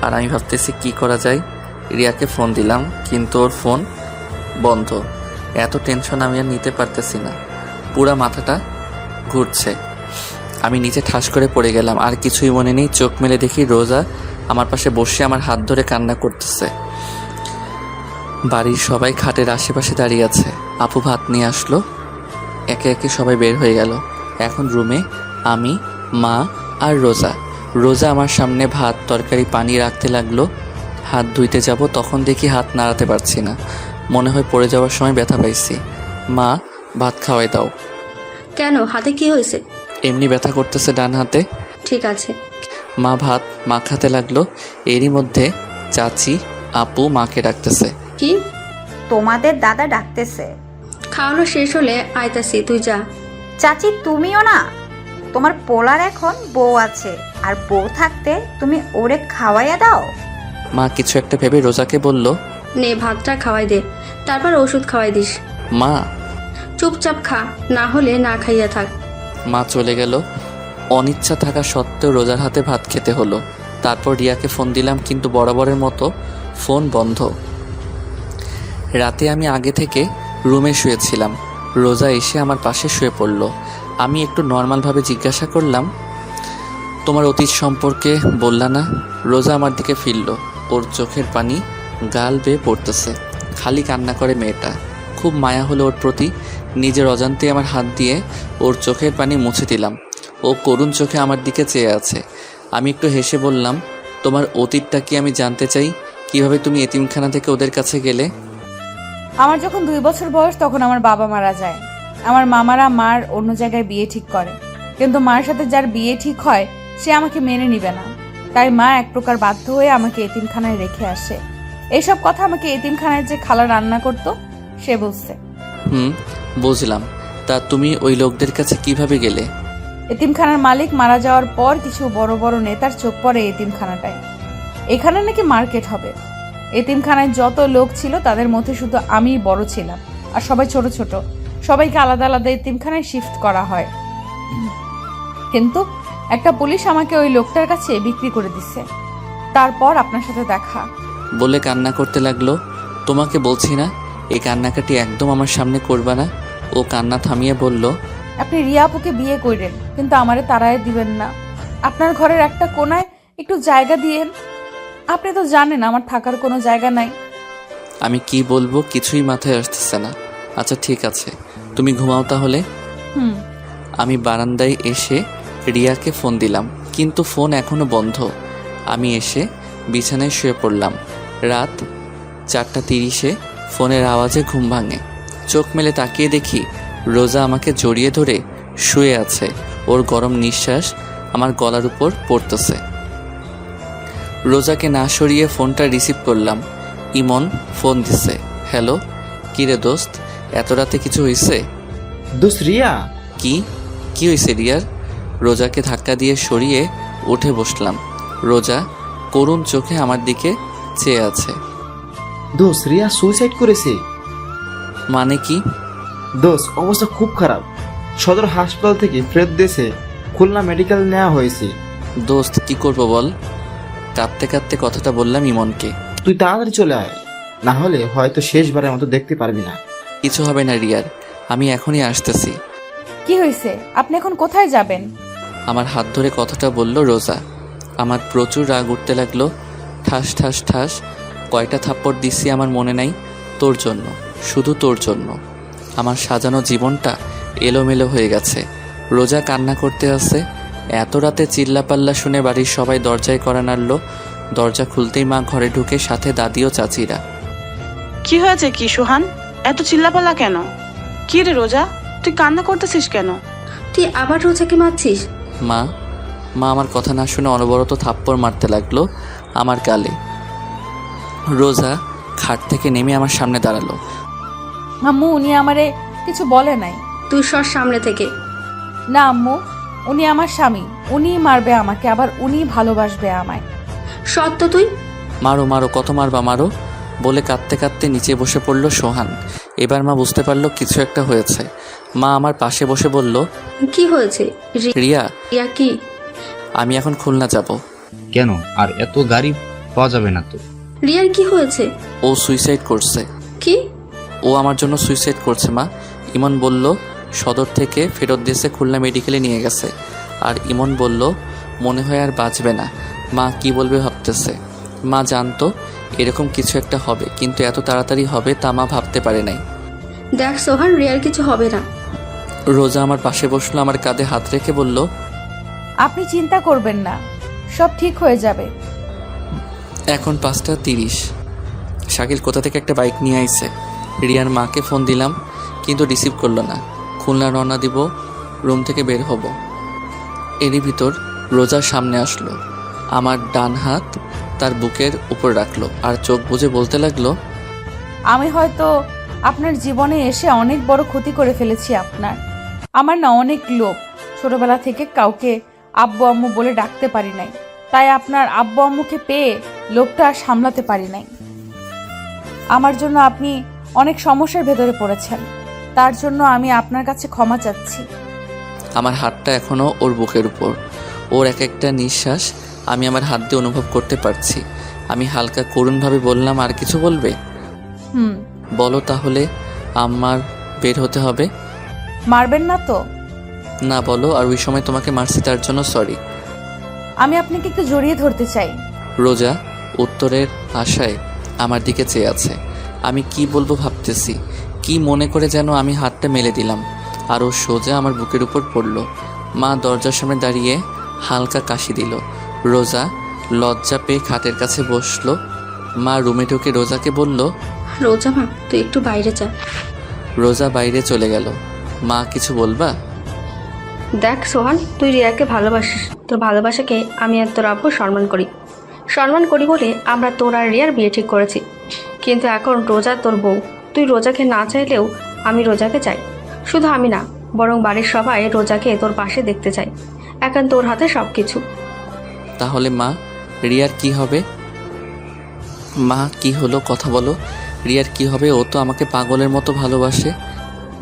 আর আমি ভাবতেছি কি করা যায়। রিয়াকে ফোন দিলাম, কিন্তু ওর ফোন বন্ধ। এত টেনশন আমি আর নিতে পারতেছি না, পুরা মাথাটা ঘুরছে। আমি নিচে ঠাস করে পড়ে গেলাম। আর কিছুই মনে নেই। চোখ মেলে দেখি রোজা আমার পাশে বসে আমার হাত ধরে কান্না করতেছে। বাড়ির সবাই খাটের আশেপাশে দাঁড়িয়ে আছে। আপু ভাত নিয়ে আসলো। একে একে সবাই বের হয়ে গেল। এখন রুমে আমি, মা আর রোজা। রোজা আমার সামনে ভাত তরকারি পানি রাখতে লাগলো। হাত ধুইতে যাব, তখন দেখি হাত নাড়াতে পারছি না। মনে হয় পড়ে যাওয়ার সময় ব্যথা পাইছি। মা, ভাত খাওয়াই দাও। কেন, হাতে কি হয়েছে? এমনি ব্যথা করতেছে ডান হাতে। ঠিক আছে। মা ভাত মাখাতে লাগলো। এরই মধ্যে চাচি, আপু মাকে ডাকতেছে। কি? তোমাদের দাদা ডাকতেছে। খাওয়ানো শেষ হলে আইতাছি, তুই যা। চাচি, তুমিও না? তোমার পোলার এখন বউ আছে, আর বউ থাকতে তুমি ওরে খাওয়াইয়া দাও? মা কিছু একটা ভেবে রোজাকে বলল, নে ভাতটা খাওয়াই দে, তারপর ওষুধ খাওয়াই দিস। মা। চুপচাপ খা, না হলে না খাইয়া থাক। মা চলে গেল। অনিচ্ছা থাকা সত্ত্বেও রোজার হাতে ভাত খেতে হলো। তারপর রিয়াকে ফোন দিলাম, কিন্তু বরাবরের মতো ফোন বন্ধ। রাতে আমি আগে থেকে রুমে শুয়েছিলাম। রোজা এসে আমার পাশে শুয়ে পড়ল। আমি একটু নর্মালভাবে জিজ্ঞাসা করলাম, তোমার অতীত সম্পর্কে বললা না? রোজা আমার দিকে ফিরল। ওর চোখের পানি গাল বেয়ে পড়তেছে। খালি কান্না করে মেয়েটা। খুব মায়া হলো ওর প্রতি। নিজের অজান্তে আমার হাত দিয়ে ওর চোখের পানি মুছে দিলাম। ও করুণ চোখে আমার দিকে চেয়ে আছে। আমি একটু হেসে বললাম, তোমার অতীতটা কি আমি জানতে চাই? কিভাবে তুমি এতিমখানা থেকে ওদের কাছে গেলে? আমার যখন 2 বছর বয়স তখন আমার বাবা মারা যায়। আমার মামারা মার অন্য জায়গায় বিয়ে ঠিক করে, কিন্তু মার সাথে যার বিয়ে ঠিক হয় সে আমাকে মেনে নিবে না। তাই মা এক প্রকার বাধ্য হয়ে আমাকে এতিমখানায় রেখে আসে। এইসব কথা আমাকে এতিমখানায় যে খালা রান্না করতো সে বলছে। বুঝলাম। তা তুমি ওই লোকদের কাছে কিভাবে গেলে? এতিমখানার মালিক মারা যাওয়ার পর কিছু বড় বড় নেতার চোখ পড়ে এতিমখানাটায়। এখানে নাকি মার্কেট হবে। এতিমখানায় যত লোক ছিল তাদের মধ্যে শুধু আমিই বড় ছিলাম, আর সবাই ছোট ছোট। সবাইকে আলাদা আলাদা এতিমখানায় শিফট করা হয়। কিন্তু একটা পুলিশ আমাকে ওই লোকটার কাছে বিক্রি করে দিচ্ছে। তারপর আপনার সাথে দেখা। বলে কান্না করতে লাগলো। তোমাকে বলছি না এই কান্নাকাটি একদম আমার সামনে করবা না। ও কান্না থামিয়ে বলল, আপনি রিয়া আপুকে বিয়ে করেন, কিন্তু আমারে তাড়ায় দিবেন না। আপনার ঘরের একটা কোনায় একটু জায়গা দিয়েন। আপনি তো জানেন আমার থাকার কোনো জায়গা নাই। আমি কি বলবো কিছুই মাথায় আসতেছে না। আচ্ছা ঠিক আছে, তুমি ঘুমাও তাহলে। আমি বারান্দায় এসে রিয়াকে ফোন দিলাম, কিন্তু ফোন এখনো বন্ধ। আমি এসে বিছানায় শুয়ে পড়লাম। রাত 4:30-এ ফোনের আওয়াজে ঘুম ভাঙে। চোখ মেলে তাকিয়ে দেখি রোজা আমাকে জড়িয়ে ধরে শুয়ে আছে। ওর গরম নিঃশ্বাস আমার গলার উপর পড়তেছে। রোজাকে না সরিয়ে ফোনটা রিসিভ করলাম। ইমন ফোন দিছে। হ্যালো, কিরে দোস্ত, এত রাতে কিছু হয়েছে? দোস্ত রিয়া। কি হয়েছে রিয়ার? রোজাকে ধাক্কা দিয়ে সরিয়ে উঠে বসলাম। রোজা করুণ চোখে আমার দিকে চেয়ে আছে। দোস্ত রিয়া সুইসাইড করেছে। মানে কি? দোস্ত অবস্থা খুব খারাপ। সদর হাসপাতাল থেকে ফেরত দেশে খুলনা মেডিকেল নেওয়া হয়েছে। দোস্ত কি করব বল? কাঁদতে কাঁদতে কথাটা বললাম ইমনকে। তুই তাড়াতাড়ি চলে আয়, না হলে হয়তো শেষবারের মতো দেখতে পারবি না। কিছু হবে না রিয়ার, আমি এখনই আসতেছি। কি হয়েছে? আপনি এখন কোথায় যাবেন? আমার হাত ধরে কথাটা বলল রোজা। আমার প্রচুর রাগ উঠতে লাগলো। ঠাস ঠাস ঠাস কয়টা থাপ্পড় দিচ্ছি আমার মনে নাই। তোর জন্য, শুধু তোর জন্য। আমার সাজানো জীবনটা এলোমেলো হয়ে গেছে। রোজা কান্না করতে আসছে। এত রাতে চিল্লাপাল্লা শুনে বাড়ির সবাই দরজায় কড়া নাড়ল। দরজা খুলতেই মা ঘরে ঢুকে, সাথে দাদি ও চাচিরা। কি হয়েছে কি সোহান? এত চিল্লাপাল্লা কেন? কি রে রোজা, তুই কান্না করতেছিস কেন? তুই আবার রোজাকে মারছিস? মা আমার কথা না শুনে অনবরত থাপ্পড় মারতে লাগলো আমার গালে। রোজা খাট থেকে নেমে আমার সামনে দাঁড়ালো। আম্মু, উনি আমারে কিছু বলে নাই। তুই সর সামনে থেকে। না আম্মু, উনি আমার স্বামী, উনিই মারবে আমাকে, আবার উনিই ভালোবাসবে আমায়। সত্য তুই? মারো মারো, কত মারবা মারো বলে কাঁদতে কাঁদতে নিচে বসে পড়ল সোহান। এবার মা বুঝতে পারলো কিছু একটা হয়েছে। মা আমার পাশে বসে বলল, কি হয়েছে? রিয়া, রিয়া কি? আমি এখন খুলনা যাব। কেন? আর এত গাড়ি পাওয়া যাবে না তো। রিয়ার কি হয়েছে? ও সুইসাইড করছে। কি? ও আমার জন্য সুইসাইড করছে মা। ইমন বলল সদর থেকে ফেরত দিয়েছে, খুলনা মেডিকেলে নিয়ে গেছে। আর ইমন বলল মনে হয় আর বাঁচবে না। মা কি বলবে ভাবতেছে। মা জানতো এরকম কিছু একটা হবে, কিন্তু এত তাড়াতাড়ি হবে তা মা ভাবতে পারে নাই। দেখ সোহান, রিয়ার কিছু হবে না। রোজা আমার পাশে বসলো, আমার কাঁধে হাত রেখে বলল, আপনি চিন্তা করবেন না, সব ঠিক হয়ে যাবে। এখন 5:30। শাকিল কোথা থেকে একটা বাইক নিয়ে আইছে। রিয়ার মাকে ফোন দিলাম, কিন্তু রিসিভ করলো না। খুলনা রওনা দিব, রুম থেকে বের হব। এরই ভিতর রোজার সামনে আসলো, আমার ডান হাত তার বুকের উপর রাখলো আর চোখ বুজে বলতে লাগলো, আমি হয়তো আপনার জীবনে এসে অনেক বড় ক্ষতি করে ফেলেছি আপনার। আমার না অনেক লোভ, ছোটবেলা থেকে কাউকে আব্বু আম্মু বলে ডাকতে পারি নাই, তাই আপনার আব্বু আম্মুকে পেয়ে লোভটা আর সামলাতে পারি নাই। আমার জন্য আপনি অনেক সমস্যার ভেতরে পড়েছেন, তার জন্য আমি আপনার কাছে ক্ষমা চাচ্ছি। আমার হাতটা এখনও ওর বুকের উপর, ওর এক একটা নিঃশ্বাস আমি আমার হাত দিয়ে অনুভব করতে পারছি। আমি হালকা করুণভাবে বললাম, আর কিছু বলবে? বলো তাহলে। আমার বের হতে হবে। মারবেন না তো? না বলো। আর ওই সময় তোমাকে মারছি তার জন্য সরি। আমি আপনাকে একটু জড়িয়ে ধরতে চাই। রোজা উত্তরের আশায় আমার দিকে চেয়ে আছে। আমি কি বলবো ভাবতেছি, কি মনে করে যেন আমি হাতটা মেলে দিলাম, আর ও সোজা আমার বুকের উপর পড়ল। মা দরজার সামনে দাঁড়িয়ে হালকা কাশি দিল। রোজা লজ্জা পেয়ে খাটের কাছে বসলো। মা রুমে ঢুকে রোজাকে বলল, রোজা মা, তুই একটু বাইরে যা। রোজা বাইরে চলে গেল। মা কিছু বলবা? দেখ সোহান, তুই রিয়াকে ভালোবাসিস, তোর ভালোবাসাকে আমি আর তোর আব্বু সম্মান করি বলে আমরা তোর আর রিয়ার বিয়ে ঠিক করেছি। কিন্তু এখন রোজা তোর বউ, তুই রোজাকে না চাইলেও আমি রোজাকে চাই। শুধু আমি না, বরং বাড়ির সবাই রোজাকে তোর পাশে দেখতে চাই। এখন তোর হাতে সব কিছু। তাহলে মা, রিয়ার কি হবে? মা কি হলো, কথা বলো। রিয়ার কি হবে? ও তো আমাকে পাগলের মতো ভালোবাসে।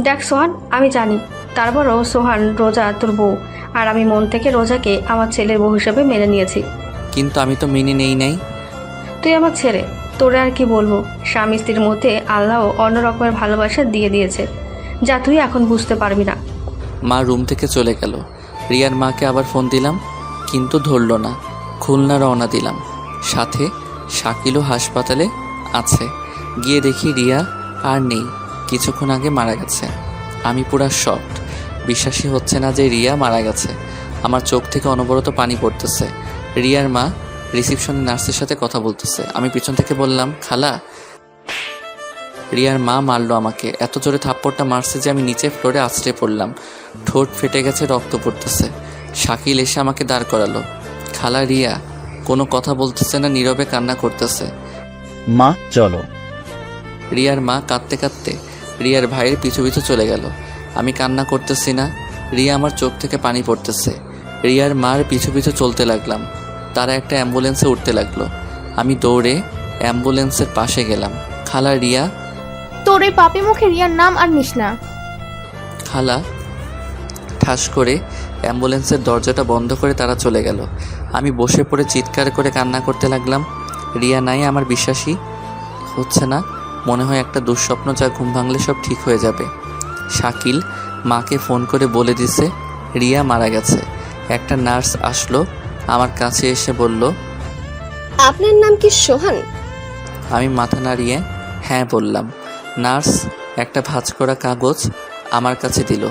দেখ সোহান, আমি জানি, তারপরও সোহান রোজা তোর বউ, আর আমি মন থেকে রোজাকে আমার ছেলের বউ হিসেবে মেনে নিয়েছি। কিন্তু আমি তো মেনে নেই নাই। তুই আমার ছেলে, তোরে আর কি বলবো। স্বামী স্ত্রীর মধ্যে আল্লাহ অন্য রকমের ভালোবাসা দিয়ে দিয়েছে, যা তুই এখন বুঝতে পারবি না। মা রুম থেকে চলে গেল। রিয়ার মাকে আবার ফোন দিলাম, কিন্তু ধরলো না। খুলনা রওনা দিলাম, সাথে শাকিলও হাসপাতালে আছে। গিয়ে দেখি রিয়া আর নেই, কিছুক্ষণ আগে মারা গেছে। আমি পুরা শকড, বিশ্বাসই হচ্ছে না যে রিয়া মারা গেছে। আমার চোখ থেকে অনবরত পানি পড়তেছে। রিয়ার মা রিসিপশনে নার্সের সাথে কথা বলতেছে। আমি পিছন থেকে বললাম, খালা। রিয়ার মা মারলো আমাকে, এত জোরে থাপ্পড়টা মারছে যে আমি নিচে ফ্লোরে আছড়ে পড়লাম। ঠোঁট ফেটে গেছে, রক্ত পড়তেছে। শাকিল এসে আমাকে দাঁড় করালো। খালা, রিয়া কোনো কথা বলতেছে না, নীরবে কান্না করতেছে। মা চলো। রিয়ার মা কাঁদতে কাঁদতে রিয়ার ভাইয়ের পিছু পিছু চলে গেল। আমি কান্না করতেছি না, রিয়া আমার চোখ থেকে পানি পড়তেছে। রিয়ার মার পিছু পিছু চলতে লাগলাম। তারা একটা অ্যাম্বুলেন্সে উঠতে লাগলো। আমি দৌড়ে অ্যাম্বুলেন্সের পাশে গেলাম। খালা, রিয়া। তোর এই পাপি মুখে রিয়ার নাম আর নিস না। খালা ঠাস করে অ্যাম্বুলেন্সের দরজাটা বন্ধ করে তারা চলে গেল। আমি বসে পড়ে চিৎকার করে কান্না করতে লাগলাম। রিয়া নাই, আমার বিশ্বাসই হচ্ছে না। মনে হয় একটা দুঃস্বপ্ন, যা ঘুম ভাঙলে সব ঠিক হয়ে যাবে। শাকিল মাকে ফোন করে বলে দিছে রিয়া মারা গেছে। একটা নার্স আসলো, আমার কাছে এসে বলল, আপনার নাম কি সোহান? আমি মাথা নাড়িয়ে হ্যাঁ বললাম। নার্স একটা ভাঁজ করা কাগজ আমার কাছে দিল।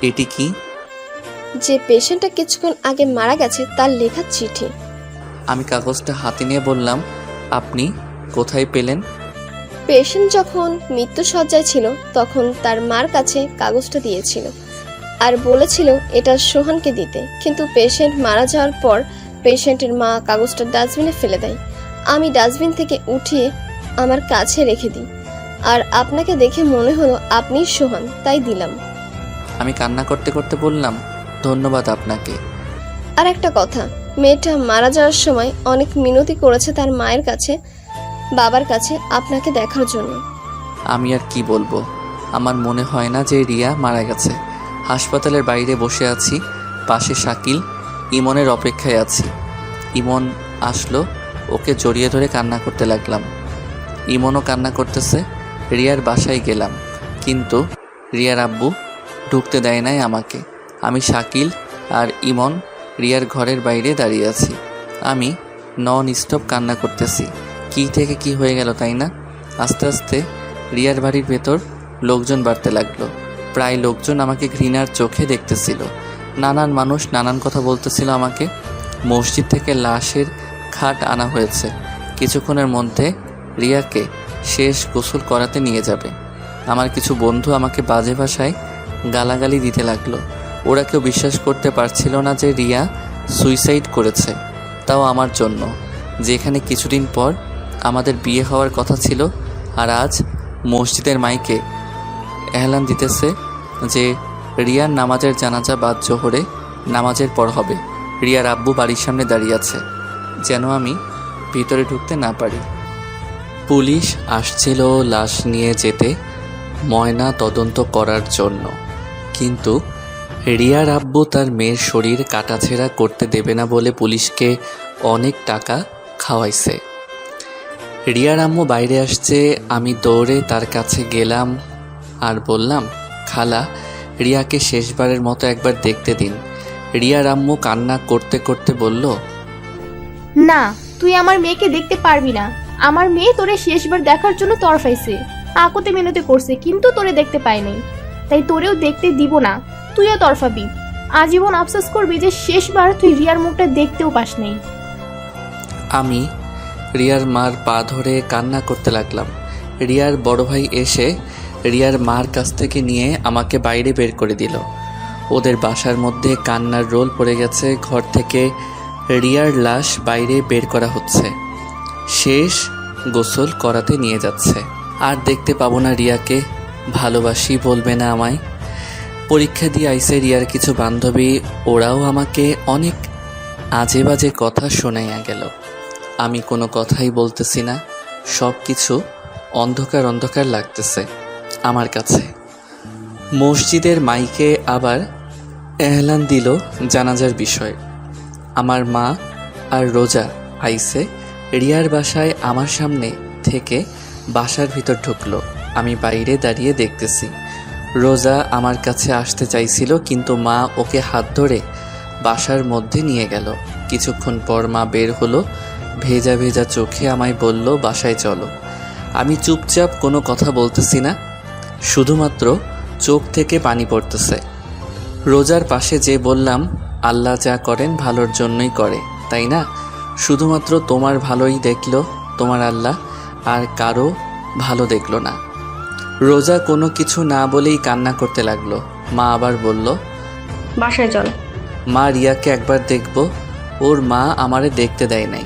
এটি কি? যে পেশেন্টটা কিছুক্ষণ আগে মারা গেছে তার লেখা চিঠি। আমি কাগজটা হাতে নিয়ে বললাম, আপনি কোথায় পেলেন? পেশেন্ট যখন মৃত্যুশয্যায় ছিল তখন তার মার কাছে কাগজটা দিয়েছিল আর বলেছিল এটা সোহানকে দিতে, কিন্তু পেশেন্ট মারা যাওয়ার পর পেশেন্টের মা কাগজটা ডাস্টবিনে ফেলে দেয় আমি ডাস্টবিন থেকে উঠিয়ে আমার কাছে রেখে দিই। আর আপনাকে দেখে মনে হলো আপনিই সোহান, তাই দিলাম। আমি কান্না করতে করতে বললাম, ধন্যবাদ আপনাকে। আর একটা কথা, মেয়েটা মারা যাওয়ার সময় অনেক মিনতি করেছে তার মায়ের কাছে, বাবার কাছে আপনাকে দেখার জন্য। আমি আর কি বলবো, আমার মনে হয় না যে রিয়া মারা গেছে। হাসপাতালের বাইরে বসে আছি, পাশে শাকিল, ইমনের অপেক্ষায় আছি। ইমন আসলো, ওকে জড়িয়ে ধরে কান্না করতে লাগলাম। ইমনও কান্না করতেছে। রিয়ার বাসায় গেলাম, কিন্তু রিয়ার আব্বু ঢুকতে দেয় নাই আমাকে। আমি শাকিল আর ইমন রিয়ার ঘরের বাইরে দাঁড়িয়ে আছি। আমি নন স্টপ কান্না করতেছি। কী থেকে কি হয়ে গেল, তাই না? আস্তে আস্তে রিয়ার বাড়ির ভেতর লোকজন বাড়তে লাগলো। প্রায় লোকজন আমাকে ঘৃণার চোখে দেখতেছিল। নানান মানুষ নানান কথা বলতেছিল আমাকে। মসজিদ থেকে লাশের খাট আনা হয়েছে, কিছুক্ষণের মধ্যে রিয়াকে শেষ গোসল করাতে নিয়ে যাবে। আমার কিছু বন্ধু আমাকে বাজে ভাষায় গালাগালি দিতে লাগলো। ওরা কেউ বিশ্বাস করতে পারছিল না যে রিয়া সুইসাইড করেছে, তাও আমার জন্য, যেখানে কিছুদিন পর আমাদের বিয়ে হওয়ার কথা ছিল। আর আজ মসজিদের মাইকে এলান দিতেছে যে রিয়ার নামাজের জানাজা বাদ জোহরে নামাজের পর হবে। রিয়ার আব্বু বাড়ির সামনে দাঁড়িয়ে আছে, যেন আমি ভিতরে ঢুকতে না পারি। পুলিশ আসছিল লাশ নিয়ে যেতে ময়না তদন্ত করার জন্য, কিন্তু রিয়ার আব্বু তার মেয়ের শরীর কাটাছেঁড়া করতে দেবে না বলে পুলিশকে অনেক টাকা খাওয়াইছে। রিয়ার আম্মু বাইরে আসছে, আমি দৌড়ে তার কাছে গেলাম আর বললাম, খালা, রিয়াকে শেষবারের মতো একবার দেখতে দিন। রিয়ার আম্মু কান্না করতে করতে বলল, না, তুই আমার মেয়েকে দেখতে পারবি না। আমার মেয়ে তোরে শেষবার দেখার জন্য তরফাইছে, আকতে মিনতি করছে, কিন্তু তোরে দেখতে পায় নাই, তাই তোরেও দেখতে দিব না। তুইও তরফাবি, আজীবন আফসোস করবি যে শেষবার তুই রিয়ার মুখটা দেখতেও পাস নাই। আমি রিয়ার মার পা ধরে কান্না করতে লাগলাম। রিয়ার বড় ভাই এসে রিয়ার মার কাছ থেকে নিয়ে আমাকে বাইরে বের করে দিল। ওদের বাসার মধ্যে কান্নার রোল পড়ে গেছে। ঘর থেকে রিয়ার লাশ বাইরে বের করা হচ্ছে, শেষ গোসল করাতে নিয়ে যাচ্ছে। আর দেখতে পাবো না রিয়াকে, ভালোবাসি বলবে না আমায়। পরীক্ষা দিয়ে আইসে রিয়ার কিছু বান্ধবী, ওরাও আমাকে অনেক আজে বাজে কথা শোনাইয়া গেল। আমি কোনো কথাই বলতেছি না, সব কিছু অন্ধকার অন্ধকার লাগতেছে আমার কাছে। মসজিদের মাইকে আবার এলান দিল জানাজার বিষয়। আমার মা আর রোজা আইসে রিয়ার বাসায় আমার সামনে থেকে বাসার ভিতর ঢুকলো। আমি বাইরে দাঁড়িয়ে দেখতেছি। রোজা আমার কাছে আসতে চাইছিল, কিন্তু মা ওকে হাত ধরে বাসার মধ্যে নিয়ে গেল। কিছুক্ষণ পর মা বের হলো, ভেজা ভেজা চোখে আমায় বলল, বাসায় চলো। আমি চুপচাপ কোনো কথা বলতেছি না, শুধুমাত্র চোখ থেকে পানি পড়তেছে। রোজার পাশে যে বললাম, আল্লাহ যা করেন ভালোর জন্যই করে, তাই না? শুধুমাত্র তোমার ভালোই দেখলো তোমার আল্লাহ, আর কারো ভালো দেখলো না। রোজা কোনো কিছু না বলেই কান্না করতে লাগলো। মা আবার বলল, বাসায় চল। মা, রিয়াকে একবার দেখব। ওর মা আমারে দেখতে দেয় নাই।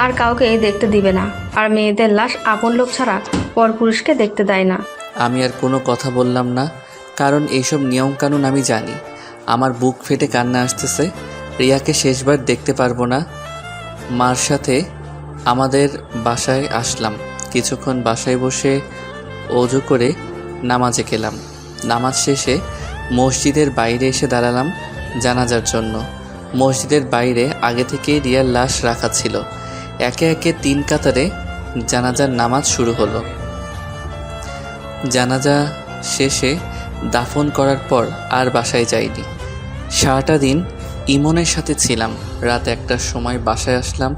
আর কাউকে দেখতে দিবে না, আর মেয়েদের লাশ আপন লোক ছাড়া পরপুরুষকে দেখতে দেয় না। আমি আর কোনো কথা বললাম না, কারণ এইসব নিয়মকানুন আমি জানি। আমার বুক ফেটে কান্না আসতেছে। রিয়াকে শেষবার দেখতে পারবো না। মার সাথে আমাদের বাসায় আসলাম। কিছুক্ষণ বাসায় বসে ওযু করে নামাজে গেলাম। নামাজ শেষে মসজিদের বাইরে এসে দাঁড়ালাম জানাজার জন্য। মসজিদের বাইরে আগে থেকে রিয়ার লাশ রাখা ছিল। একে একে 3 কাতারে জানাজার নামাজ শুরু হলো। জানাজা শেষে দাফন করার পর আর বাসায় যাইনি। সারাটা দিন ইমনের সাথে ছিলাম। রাত 1টার সময় বাসায় আসলাম।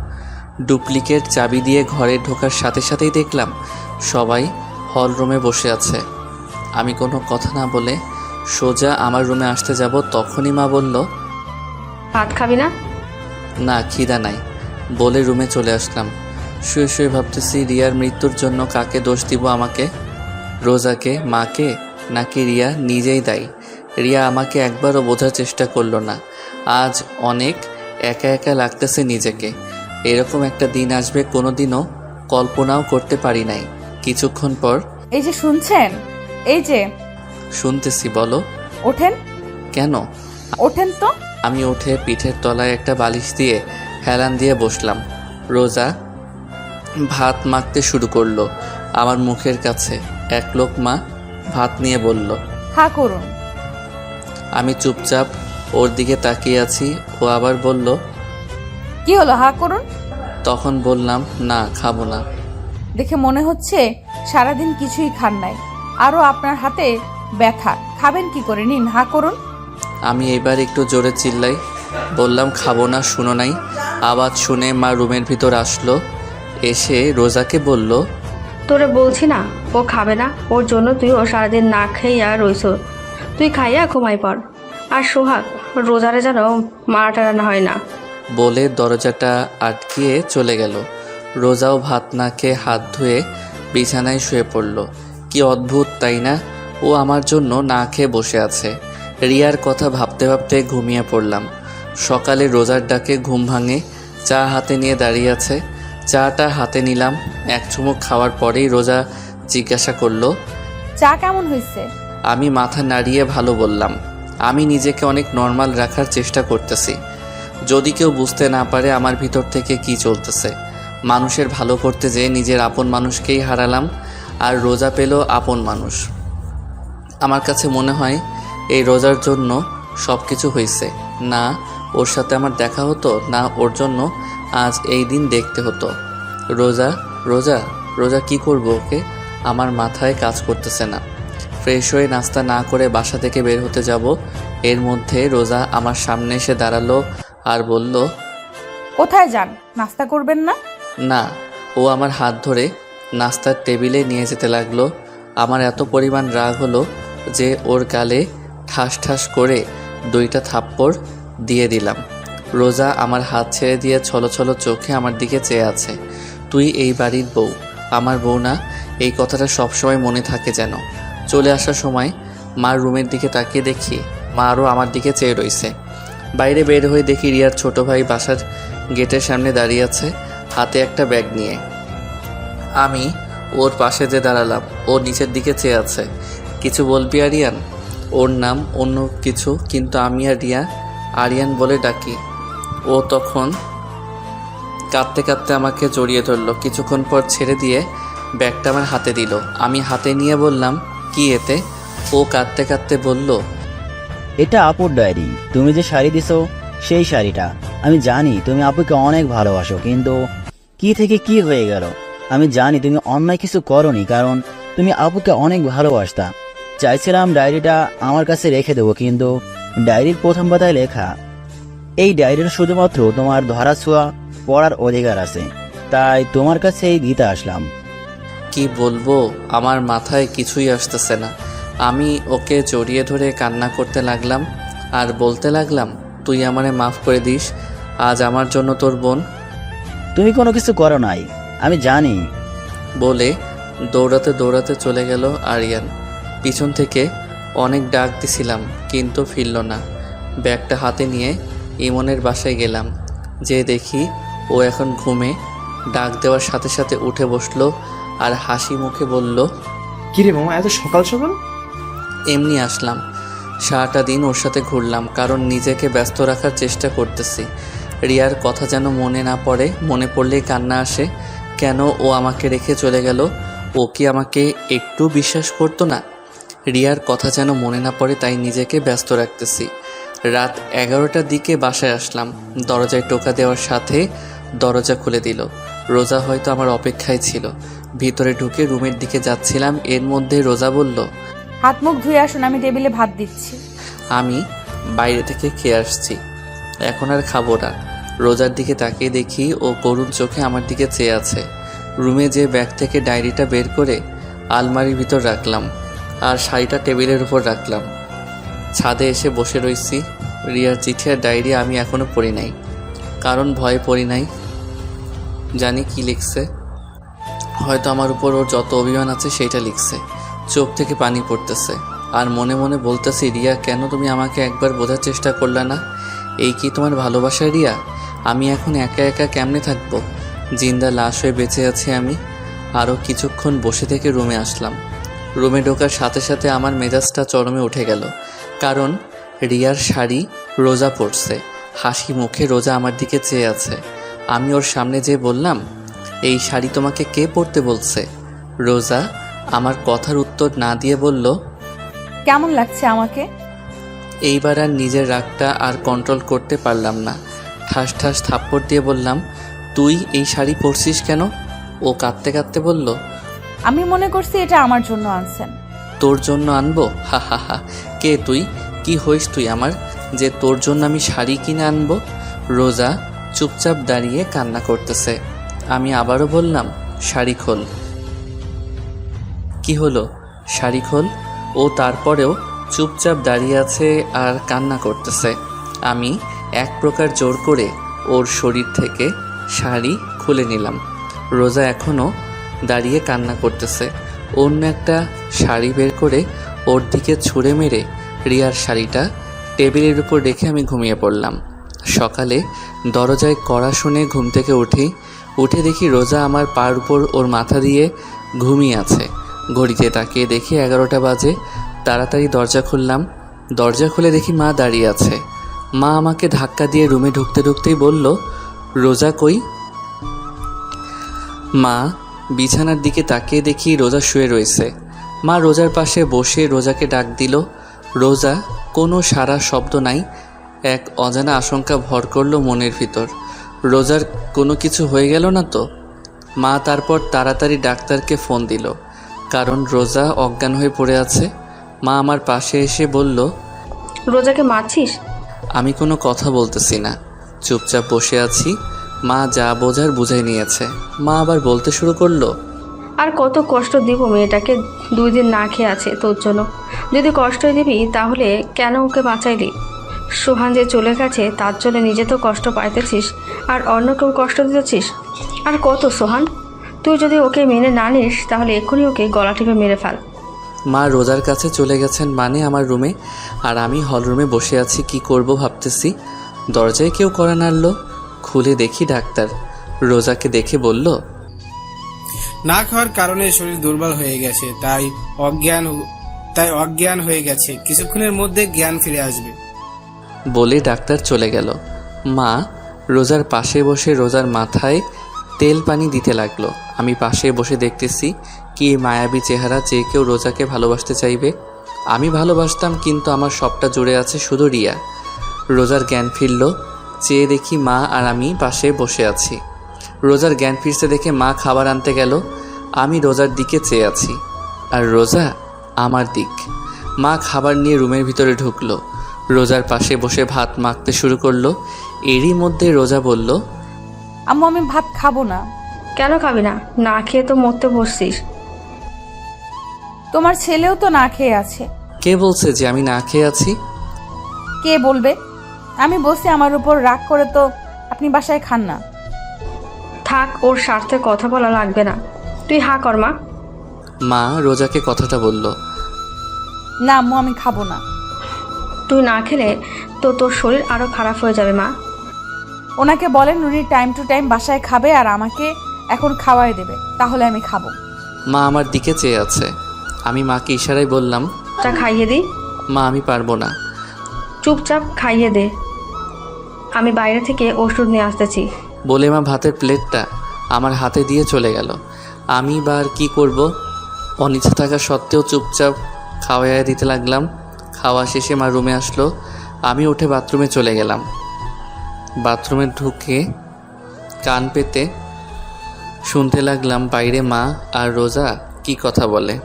ডুপ্লিকেট চাবি দিয়ে ঘরে ঢোকার সাথে সাথেই দেখলাম সবাই হল রুমে বসে আছে। আমি কোনো কথা না বলে সোজা আমার রুমে আসতে যাব, তখনই মা বলল, ভাত খাবি না? না, খিদা নাই বলে রুমে চলে আসলাম। শুয়ে শুয়ে ভাবতেছি, রিয়ার মৃত্যুর জন্য কাকে দোষ দিব? আমাকে, রোজাকে, মাকে, নাকি রিয়া নিজেই দায়ী? রিয়া আমাকে একবারও বোঝার চেষ্টা করলো না। আজ অনেক একা একা লাগতেছে নিজেকে। এরকম একটা দিন আসবে কোনোদিনও কল্পনাও করতে পারি নাই। কিছুক্ষণ পর, এই যে শুনছেন, এই যে শুনতেছি, বলো। ওঠেন। কেন? ওঠেন তো। আমি উঠে পিঠের তলায় একটা বালিশ দিয়ে হেলান দিয়ে বসলাম। রোজা ভাত মাখতে শুরু করলো আমার মুখের কাছে। এক লোকমা ভাত নিয়ে বলল, হা করুন। আমি চুপচাপ ওর দিকে তাকিয়ে আছি। ও আবার বলল, কি হলো, হা করুন। তখন বললাম, না, খাবো না। দেখে মনে হচ্ছে সারাদিন কিছুই খান নাই, আরও আপনার হাতে ব্যথা, খাবেন কি করে, নিন, হা করুন। আমি এবার একটু জোরে চিল্লাই, বললাম, খাবো না। শুনো নাই? আওয়াজ শুনে মা রুমের ভিতর আসলো। এসে রোজাকে বলল, তোরে বলছি না ও খাবে না, ওর জন্য তুইও সারাদিন না খাইয়া রইছ। তুই খাইয়া ঘুমাই পড়। আর সোহাগ, রোজারে যেন মারা টানা হয় না। বলে দরজাটা আটকিয়ে চলে গেল। রোজাও ভাত না খেয়ে হাত ধুয়ে বিছানায় শুয়ে পড়ল। কি অদ্ভুত, তাই না? ও আমার জন্য না খেয়ে বসে আছে। রিয়ার কথা ভাবতে ভাবতে ঘুমিয়ে পড়লাম। সকালে রোজার ডাকে ঘুম ভাঙে। চা হাতে নিয়ে দাঁড়িয়ে আছে। চাটা হাতে নিলাম। এক চুমুক খাওয়ার পরেই রোজা জিজ্ঞাসা করলো, চা কেমন হয়েছে? আমি মাথা নাড়িয়ে ভালো বললাম। আমি নিজেকে অনেক নর্মাল রাখার চেষ্টা করতেছি, যদি কেউ বুঝতে না পারে আমার ভিতর থেকে কি চলতেছে। মানুষের ভালো করতে যেয়ে নিজের আপন মানুষকেই হারালাম, আর রোজা পেল আপন মানুষ। আমার কাছে মনে হয় এই রোজার জন্য সব কিছু হয়েছে। না ওর সাথে আমার দেখা হতো, না ওর জন্য আজ এই দিন দেখতে হতো। রোজা রোজা রোজা কি করব ওকে? আমার মাথায় কাজ করতেছে না। ফ্রেশ হয়ে নাস্তা না করে বাসা থেকে বের হতে যাব, এর মধ্যে রোজা আমার সামনে এসে দাঁড়ালো আর বলল, কোথায় যান? নাস্তা করবেন না? না। ও আমার হাত ধরে নাস্তার টেবিলে নিয়ে যেতে লাগলো। আমার এত পরিমাণ রাগ হলো যে ওর গালে ঠাস ঠাস করে 2টা থাপ্পড় দিয়ে দিলাম। রোজা আমার হাত ছেড়ে দিয়ে ছলো ছলো চোখে আমার দিকে চেয়ে আছে। তুই এই বাড়ির বউ, আমার বউ না? এই কথাটা সবসময় মনে থাকে যেন। চলে আসার সময় মার রুমের দিকে তাকিয়ে দেখি মা আরও আমার দিকে চেয়ে রয়েছে। বাইরে বের হয়ে দেখি রিয়ার ছোট ভাই বাসার গেটের সামনে দাঁড়িয়ে আছে, হাতে একটা ব্যাগ নিয়ে। আমি ওর পাশে যে দাঁড়ালাম, ও নিচের দিকে চেয়ে আছে। কিছু বলবি আরিয়ান? ওর নাম অন্য কিছু, কিন্তু আমি আর রিয়া আরিয়ান বলে ডাকি। ও তখন কাঁদতে কাঁদতে আমাকে জড়িয়ে ধরলো। কিছুক্ষণ পর ছেড়ে দিয়ে ব্যাগটা আমার হাতে দিল। আমি হাতে নিয়ে বললাম, কি এতে? ও কাঁদতে কাঁদতে বলল, এটা আপুর ডায়েরি। তুমি যে শাড়ি দিছো সেই শাড়িটা। আমি জানি তুমি আপুকে অনেক ভালোবাসো, কিন্তু কি থেকে কি হয়ে গেল। আমি জানি তুমি অন্যায় কিছু করনি, কারণ তুমি আপুকে অনেক ভালোবাসতা। চাইছিলাম ডায়েরিটা আমার কাছে রেখে দেবো, কিন্তু ডায়েরির প্রথম পাতায় লেখা, এই ডায়েরিটা শুধুমাত্র তোমার ধরা ছোঁয়া পড়ার অধিকার আছে, তাই তোমার কাছে এই দিতে আসলাম। কি বলবো, আমার মাথায় কিছুই আসতেছে না। আমি ওকে জড়িয়ে ধরে কান্না করতে লাগলাম আর বলতে লাগলাম, তুই আমারে মাফ করে দিস, আজ আমার জন্য তোর বোন। তুমি কোনো কিছু করো নাই, আমি জানি। বলে দৌড়াতে দৌড়াতে চলে গেল আরিয়ান। পিছন থেকে অনেক ডাক দিছিলাম, কিন্তু ফিরল না। ব্যাগটা হাতে নিয়ে ইমনের বাসায় গেলাম। যে দেখি ও এখন ঘুমে। ডাক দেওয়ার সাথে সাথে উঠে বসলো আর হাসি মুখে বলল, কিরে মামা, এত সকাল সকাল? এমনি আসলাম। সারাটা দিন ওর সাথে ঘুরলাম, কারণ নিজেকে ব্যস্ত রাখার চেষ্টা করতেছি। রিয়ার কথা যেন মনে না পড়ে, মনে পড়লেই কান্না আসে। কেন ও আমাকে রেখে চলে গেল? ও কি আমাকে একটু বিশ্বাস করতো না? রিয়ার কথা যেন মনে না পড়ে, তাই নিজেকে ব্যস্ত রাখতেছি। রাত 11টার দিকে বাসায় আসলাম। দরজায় টোকা দেওয়ার সাথে দরজা খুলে দিল। রোজা হয়তো আমার অপেক্ষায় ছিল। ভিতরে ঢুকে রুমের দিকে যাচ্ছিলাম, এর মধ্যে রোজা বলল, হাত মুখ ধুয়ে আসুন, আমি টেবিলে ভাত দিচ্ছি। আমি বাইরে থেকে খেয়ে আসছি, এখন আর খাবো না। রোজার দিকে তাকিয়ে দেখি ও করুণ চোখে আমার দিকে চেয়ে আছে। রুমে যে ব্যাগ থেকে ডায়েরিটা বের করে আলমারির ভিতর রাখলাম আর শাড়িটা টেবিলের উপর রাখলাম। ছাদে এসে বসে রয়েছি। রিয়ার চিঠি আর ডায়েরি আমি এখনও পড়ি নাই, কারণ ভয়ে পড়ি নাই। জানি কি লিখছে, হয়তো আমার উপর ওর যত অভিমান আছে সেইটা লিখছে। চোখ থেকে পানি পড়তেছে আর মনে মনে বলতেছি, রিয়া, কেন তুমি আমাকে একবার বোঝার চেষ্টা করলে না? এই কি তোমার ভালোবাসা রিয়া? আমি এখন একা একা কেমনে থাকবো? জিন্দা লাশ হয়ে বেঁচে আছি আমি। আরও কিছুক্ষণ বসে থেকে রুমে আসলাম। রুমে ঢোকার সাথে সাথে আমার মেজাজটা চরমে উঠে গেল, কারণ রিয়ার শাড়ি রোজা পরছে, হাসি মুখে রোজা আমার দিকে চেয়ে আছে। আমি ওর সামনে যেয়ে বললাম, এই শাড়ি তোমাকে কে পরতে বলছে? রোজা আমার কথার উত্তর না দিয়ে বলল, কেমন লাগছে আমাকে? এইবার আর নিজের রাগটা আর কন্ট্রোল করতে পারলাম না। ঠাস ঠাস থাপ্পড় দিয়ে বললাম, তুই এই শাড়ি পরছিস কেন? ও কাঁদতে কাঁদতে বলল, আমি মনে করছি এটা আমার জন্য আনছেন। তোর জন্য আনবো? হা হা হা। কে তুই? কি হইস তুই আমার, যে তোর জন্য আমি শাড়ি কিনে আনবো? রোজা চুপচাপ দাঁড়িয়ে কান্না করতেছে। আমি আবারও বললাম, শাড়ি খোল। কি হলো? শাড়ি খোল। ও তারপরেও চুপচাপ দাঁড়িয়ে আছে আর কান্না করতেছে। আমি এক প্রকার জোর করে ওর শরীর থেকে শাড়ি খুলে নিলাম। রোজা এখনও দাঁড়িয়ে কান্না করতেছে। অন্য একটা শাড়ি বের করে ওর দিকে ছুঁড়ে মেরে রিয়ার শাড়িটা টেবিলের উপর রেখে আমি ঘুমিয়ে পড়লাম। সকালে দরজায় কড়া শুনে ঘুম থেকে উঠে দেখি রোজা আমার পার উপর ওর মাথা দিয়ে ঘুমিয়ে আছে। ঘড়িতে তাকিয়ে দেখি 11টা বাজে। তাড়াতাড়ি দরজা খুললাম। দরজা খুলে দেখি মা দাঁড়িয়ে আছে। মা আমাকে ধাক্কা দিয়ে রুমে ঢুকতে ঢুকতেই বলল, রোজা কই? মা বিছানার দিকে তাকিয়ে দেখি রোজা শুয়ে রয়েছে। মা রোজার পাশে বসে রোজাকে ডাক দিল। রোজা, কোনো সারা শব্দ নাই। এক অজানা আশঙ্কা ভর করলো মনের ভিতর। রোজার কোনো কিছু হয়ে গেল না তো? মা তারপর তাড়াতাড়ি ডাক্তারকে ফোন দিল, কারণ রোজা অজ্ঞান হয়ে পড়ে আছে। মা আমার পাশে এসে বলল, রোজাকে মারছিস? আমি কোনো কথা বলতেছি না, চুপচাপ বসে আছি। মা যা বোঝার বুঝাই নিয়েছে। মা আবার বলতে শুরু করলো, আর কত কষ্ট দিব মেয়েটাকে? 2 দিন না খেয়ে আছে তোর জন্য। যদি কষ্টই দিবি তাহলে কেন ওকে বাঁচাইলি? সোহান যে চলে গেছে তার জন্য নিজে তো কষ্ট পাইতেছিস, আর অন্যকেও কষ্ট দিতেছিস। আর কত সোহান, তুই যদি ওকে মেনে না নিস তাহলে এক্ষুনি ওকে গলা টিপে মেরে ফেল। মা রোজার কাছে চলে গেছেন মানে আমার রুমে, আর আমি হল রুমে বসে আছি। কি করব ভাবতেছি। দরজায় কেউ কড়া নাড়ল। খুলে দেখি ডাক্তার। রোজাকে দেখে বলল, না খাওয়ার কারণে শরীর দুর্বল হয়ে গেছে, তাই অজ্ঞান হয়ে গেছে। কিছুক্ষণের মধ্যে জ্ঞান ফিরে আসবে। বলে ডাক্তার চলে গেল। মা রোজার পাশে বসে রোজার মাথায় তেল পানি দিতে লাগলো। আমি পাশে বসে দেখতেছি কি মায়াবী চেহারা, যে কেউ রোজাকে ভালোবাসতে চাইবে। আমি ভালোবাসতাম, কিন্তু আমার সবটা জুড়ে আছে শুধু রিয়া। রোজার জ্ঞান ফিরল। চেয়ে দেখি মা আর আমি পাশে বসে আছি। রোজার জ্ঞান ফিরতে দেখে মা খাবার আনতে গেল। আমি রোজার দিকে চেয়ে আছি, আর রোজা আমার দিক। মা খাবার নিয়ে রুমের ভিতরে ঢুকলো। রোজার পাশে বসে ভাত মাখতে শুরু করলো। এরই মধ্যে রোজা বলল, আম্মু আমি ভাত খাবো না। কেন খাবি না? না খেয়ে তো মরতে বসছিস। তোমার ছেলেও তো না খেয়ে আছে। কে বলছে যে আমি না খেয়ে আছি? কে বলবে? আমি বসে আমার উপর রাগ করে তো আপনি বাসায় খান না। থাক, ওর স্বার্থে কথা বলা লাগবে না। তুই হা কর মা। মা রোজাকে কথাটা বলল। না আম্মু আমি খাবো না। তুই না খেলে তো তোর শরীর আরো খারাপ হয়ে যাবে মা। ওনাকে বলেন উনি টাইম টু টাইম বাসায় খাবে আর আমাকে এখন খাওয়াই দেবে, তাহলে আমি খাবো। মা আমার দিকে চেয়ে আছে। আমি মাকে ইশারায় বললাম, তা খাইয়ে দি। মা আমি পারবো না। চুপচাপ খাইয়ে দে, আমি বাইরে থেকে ওষুধ নিয়ে আসতেছি। বলে মা ভাতের প্লেটটা আমার হাতে দিয়ে চলে গেল। আমি বা আর কী করব? অনিচ্ছা থাকা সত্ত্বেও চুপচাপ খাওয়াইয়া দিতে লাগলাম। খাওয়া শেষে মা রুমে আসলো। আমি উঠে বাথরুমে চলে গেলাম। বাথরুমে ঢুকে কান পেতে শুনতে লাগলাম বাইরে মা আর রোজা কি কথা বলে।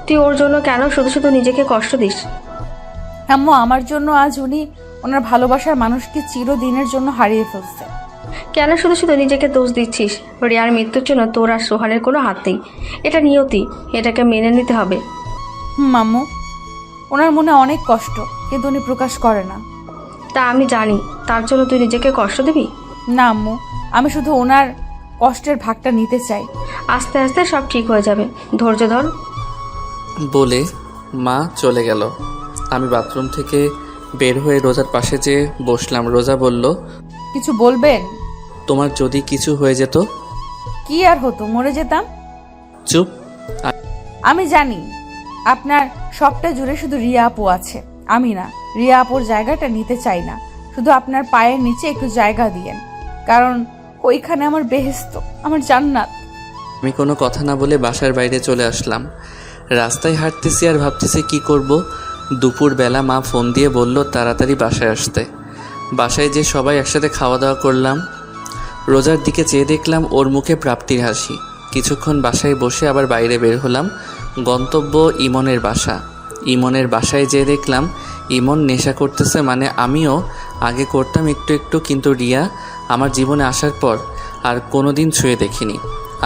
তুই ওর জন্য কেন শুধু শুধু নিজেকে কষ্ট দিস? আম্মু আমার জন্য আজ উনি ওনার ভালোবাসার মানুষকে চিরদিনের জন্য হারিয়ে ফেলছে। কেন শুধু শুধু নিজেকে দোষ দিচ্ছিস? রিয়ার মৃত্যুর জন্য তোর আর সোহানের কোনো হাত নেই। এটা নিয়তি, এটাকে মেনে নিতে হবে। আম্মু ওনার মনে অনেক কষ্ট, কিন্তু উনি প্রকাশ করে না। তা আমি জানি, তার জন্য তুই নিজেকে কষ্ট দিবি? না আম্মু, আমি শুধু ওনার কষ্টের ভাগটা নিতে চাই। আস্তে আস্তে সব ঠিক হয়ে যাবে, ধৈর্য ধর। বলে মা চলে গেল। আমি বাথরুম থেকে বের হয়ে রোজার পাশে যেয়ে বসলাম। রোজা বলল, কিছু বলবেন? তোমার যদি কিছু হয়ে যেত? কি আর হতো, মরে যেতাম। চুপ। আমি জানি আপনার সবটা জুড়ে শুধু রিয়া আপু আছে, আমি না। রিয়া আপুর জায়গাটা নিতে চাই না, শুধু আপনার পায়ের নিচে একটু জায়গা দিয়েন, কারণ ওইখানে আমার বেহেশত, আমার জান্নাত। আমি কোনো কথা না বলে বাসার বাইরে চলে আসলাম। রাস্তায় হাঁটতেছি আর ভাবতেছি কি করব। দুপুরবেলা মা ফোন দিয়ে বলল তাড়াতাড়ি বাসায় আসতে। বাসায় যে সবাই একসাথে খাওয়া দাওয়া করলাম। রোজার দিকে চেয়ে দেখলাম ওর মুখে প্রাপ্তির হাসি। কিছুক্ষণ বাসায় বসে আবার বাইরে বের হলাম। গন্তব্য ইমনের বাসা। ইমনের বাসায় যেয়ে দেখলাম ইমন নেশা করতেছে, মানে আমিও আগে করতাম একটু একটু, কিন্তু রিয়া আমার জীবনে আসার পর আর কোনো দিন ছুঁয়ে দেখিনি।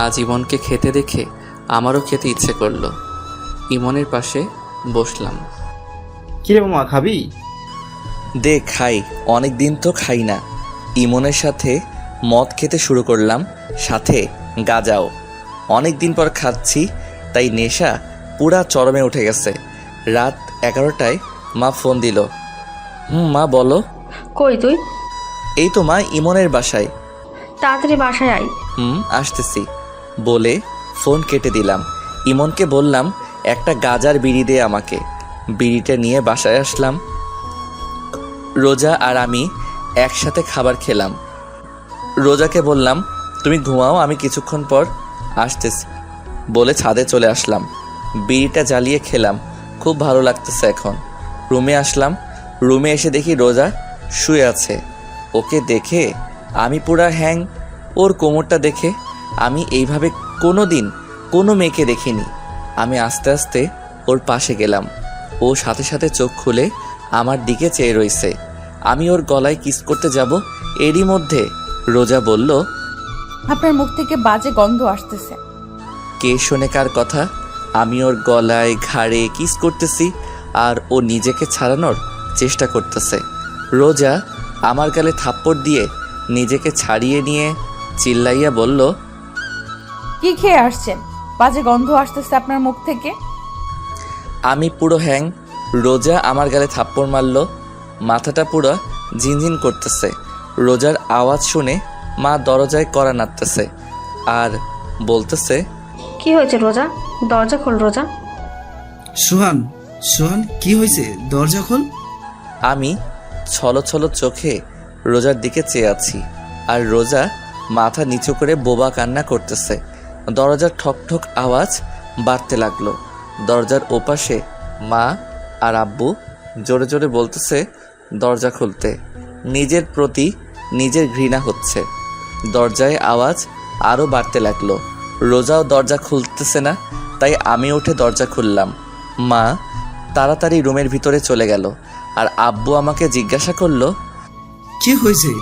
আজ ইমনকে খেতে দেখে আমারও খেতে ইচ্ছে করলো। ইমনের পাশে বসলাম। কিরে মামা, খাবি? দে খাই, অনেক দিন তো খাই না। ইমনের সাথে মদ খেতে শুরু করলাম, সাথে গাঁজাও। অনেক দিন পর খাচ্ছি, তাই নেশা পুরা চরমে উঠে গেছে। রাত 11টায় মা ফোন দিল। মা বলো। কই তুই? এই তো মা, ইমনের বাসায়। তাড়াতাড়ি বাসায় আয়। আসতেছি বলে ফোন কেটে দিলাম। ইমনকে বললাম একটা গাজার বিড়ি দে আমাকে। বিড়িটা নিয়ে বাসায় আসলাম। রোজা আর আমি একসাথে খাবার খেলাম। রোজাকে বললাম তুমি ঘুমাও, আমি কিছুক্ষণ পর আসতেছি বলে ছাদে চলে আসলাম। বিড়িটা জ্বালিয়ে খেলাম, খুব ভালো লাগতেছে এখন। রুমে আসলাম। রুমে এসে দেখি রোজা শুয়ে আছে। ওকে দেখে আমি পুরা হ্যাং। ওর কোমরটা দেখে আমি এইভাবে কোনো দিন কোনো মেয়েকে দেখিনি। আমি আস্তে আস্তে ওর পাশে গেলাম। ও সাথে সাথে চোখ খুলে আমার দিকে চেয়ে রইছে। আমি ওর গলায় কিস করতে যাব, এরই মধ্যে রোজা বলল, আপনার মুখ থেকে বাজে গন্ধ আসতেছে। কে শোনে কার কথা? আমি ওর গলায় ঘাড়ে কিস করতেছি আর ও নিজেকে ছাড়ানোর চেষ্টা করতেছে। রোজা আমার গালে থাপ্পড় দিয়ে নিজেকে ছাড়িয়ে নিয়ে চিল্লাইয়া বলল, কি খেয়ে আসছেন? বাজে গন্ধ আসতেছে আপনার মুখ থেকে। আমি পুরো হ্যাং। রোজা আমার গালে থাপ্পড় মারল। মাথাটা পুরো ঝিনঝিন করতেছে। রোজার আওয়াজ শুনে মা দরজায় কড়া নাড়তেছে আর বলতেছে, কি হয়েছে রোজা? দরজা খোল রোজা। সোহান, সোহান কি হয়েছে? দরজা খোল। আমি ছলো ছলো চোখে রোজার দিকে চেয়ে আছি আর রোজা মাথা নিচু করে বোবা কান্না করতেছে। দরজার ঠক ঠক আওয়াজ বাড়তে লাগলো। দরজার ওপাশে মা আর আব্বু জোরে জোরে বলতেছে দরজা খুলতে। নিজের প্রতি নিজের ঘৃণা হচ্ছে। দরজায় আওয়াজ আরও বাড়তে লাগলো। রোজাও দরজা খুলতেছে না, তাই আমি উঠে দরজা খুললাম। মা তাড়াতাড়ি রুমের ভিতরে চলে গেল আর আব্বু আমাকে জিজ্ঞাসা করলো, কি হয়েছে?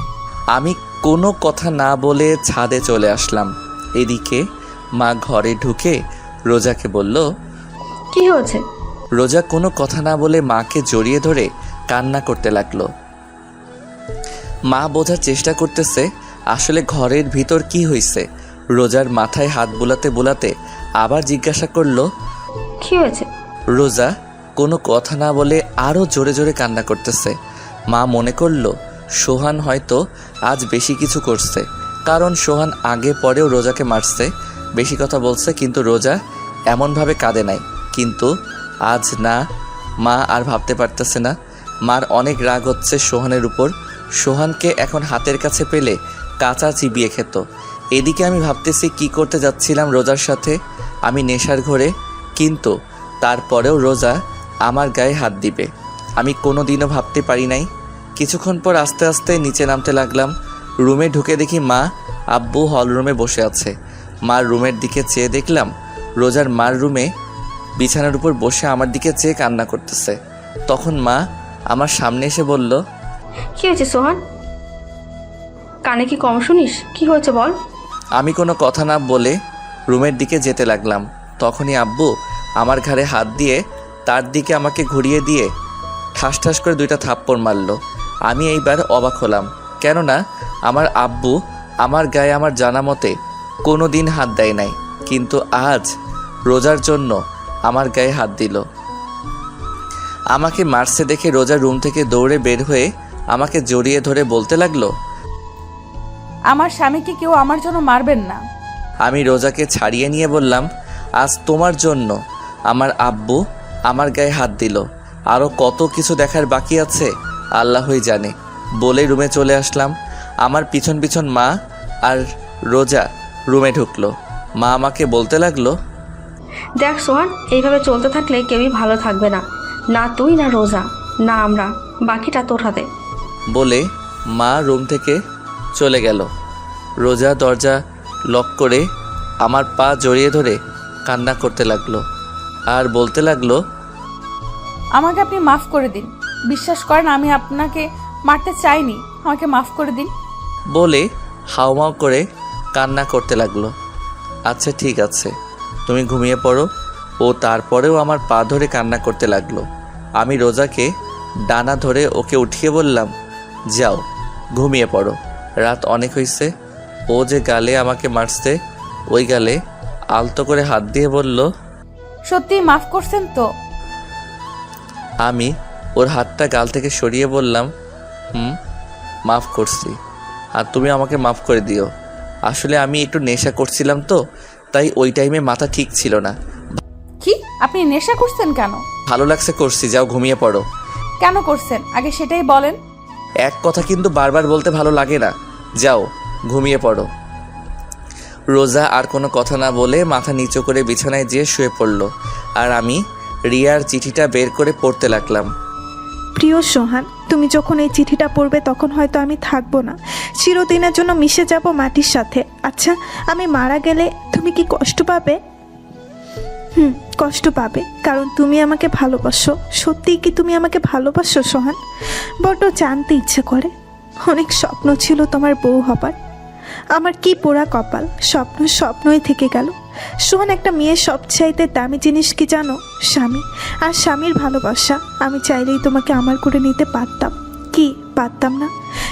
আমি কোনো কথা না বলে ছাদে চলে আসলাম। এদিকে মা ঘরে ঢুকে রোজাকে বলল, কি হয়েছে? রোজা কোনো কথা না বলে মাকে জড়িয়ে ধরে কান্না করতে লাগলো। মা বোঝার চেষ্টা করতেছে আসলে ঘরের ভিতর কি হয়েছে। রোজার মাথায় হাত বুলাতে বুলাতে আবার জিজ্ঞাসা করলো, কি হয়েছে? রোজা কোনো কথা না বলে আরও জোরে জোরে কান্না করতেছে। মা মনে করলো সোহান হয়তো আজ বেশি কিছু করছে, কারণ সোহান আগে পরেও রোজাকে মারছে, বেশি কথা বলছে, কিন্তু রোজা এমনভাবে কাঁদে নাই। কিন্তু আজ না। মা আর ভাবতে পারতেছে না। মার অনেক রাগ হচ্ছে সোহানের উপর। সোহানকে এখন হাতের কাছে পেলে কাঁচা চিবিয়ে খেত। এদিকে আমি ভাবতেছি কি করতে যাচ্ছিলাম রোজার সাথে। আমি নেশার ঘরে, কিন্তু তারপরেও রোজা আমার গায়ে হাত দিবে আমি কোনো দিনও ভাবতে পারি নাই। কিছুক্ষণ পর আস্তে আস্তে নিচে নামতে লাগলাম। রুমে ঢুকে দেখি মা আব্বু হল রুমে বসে আছে। মার রুমের দিকে চেয়ে দেখলাম রোজার মার রুমে বিছানার উপর বসে আমার দিকে চেয়ে কান্না করতেছে। তখন মা আমার সামনে এসে বলল, কি হয়েছে সোহান? কানে কি কম শুনিস? কি হয়েছে বল। আমি কোনো কথা না বলে রুমের দিকে যেতে লাগলাম। তখনই আব্বু আমার ঘাড়ে হাত দিয়ে তার দিকে আমাকে ঘুরিয়ে দিয়ে ঠাস ঠাস করে 2টা থাপ্পড় মারল। আমি এইবার অবাক হলাম, কেননা আমার আব্বু আমার গায়ে আমার জানা মতে কোনো দিন হাত দেয় নাই, কিন্তু আজ রোজার জন্য আমার গায়ে হাত দিল। আমাকে মারছে দেখে রোজা রুম থেকে দৌড়ে বের হয়ে আমাকে জড়িয়ে ধরে বলতে লাগলো, আমার স্বামীকে কেউ আমার জন্য মারবেন না। আমি রোজাকে ছাড়িয়ে নিয়ে বললাম, আজ তোমার জন্য আমার আব্বু আমার গায়ে হাত দিল। আরও কত কিছু দেখার বাকি আছে আল্লাহই জানে। বলে রুমে চলে আসলাম। আমার পিছন পিছন মা আর রোজা রুমে ঢুকলো। মা আমাকে বলতে লাগলো, দেখ সোহান, এইভাবে চলতে থাকলে কেউই ভালো থাকবে না, না তুই না রোজা না আমরা, বাকিটা তোর হাতে। বলে মা রুম থেকে চলে গেল। রোজা দরজা লক করে আমার পা জড়িয়ে ধরে কান্না করতে লাগলো আর বলতে লাগলো, আমাকে আপনি মাফ করে দিন। বিশ্বাস করেন আমি আপনাকে মারতে চাইনি, আমাকে মাফ করে দিন। বলে হাউমাউ করে কান্না করতে লাগলো। আচ্ছা ঠিক আছে, তুমি ঘুমিয়ে পড়ো। ও তারপরেও আমার পা ধরে কান্না করতে লাগলো। আমি রোজাকে ডানা ধরে ওকে উঠিয়ে বললাম, যাও ঘুমিয়ে পড়ো, রাত অনেক হয়েছে। ও যে গালে আমাকে মারছে, ওই গালে আলতো করে হাত দিয়ে বলল, সত্যি মাফ করছেন তো? আমি ওর হাতটা গাল থেকে সরিয়ে বললাম, মাফ করছি, আর তুমি আমাকে মাফ করে দিও। আসলে আমি একটু নেশা করছিলাম তো, তাই ওই টাইমে মাথা ঠিক ছিল না। কি আপনি নেশা করছেন কেন? ভালো লাগছে করছি, যাও ঘুমিয়ে পড়ো। কেন করছেন আগে সেটাই বলেন। এক কথা কিন্তু বারবার বলতে ভালো লাগে না, যাও ঘুমিয়ে পড়ো। রোজা আর কোনো কথা না বলে মাথা নিচু করে বিছানায় যেয়ে শুয়ে পড়ল, আর আমি রিয়ার চিঠিটা বের করে পড়তে লাগলাম। প্রিয় সোহান, তুমি যখন এই চিঠিটা পড়বে তখন হয়তো আমি থাকবো না, চিরদিনের জন্য মিশে যাব মাটির সাথে। আচ্ছা, আমি মারা গেলে তুমি কি কষ্ট পাবে? কষ্ট পাবে, কারণ তুমি আমাকে ভালোবাসো। সত্যিই কি তুমি আমাকে ভালোবাসো সোহান? বড্ড জানতে ইচ্ছে করে। অনেক স্বপ্ন ছিল তোমার বউ হবার। আমার কি পোড়া কপাল, স্বপ্ন স্বপ্নই থেকে গেল। সোহান, একটা মেয়ের সবচাইতে দামি জিনিস কি জানো? স্বামী, আর স্বামীর ভালোবাসা। আমি চাইলেই তোমাকে আমার করে নিতে পারতাম, কি পারতাম না?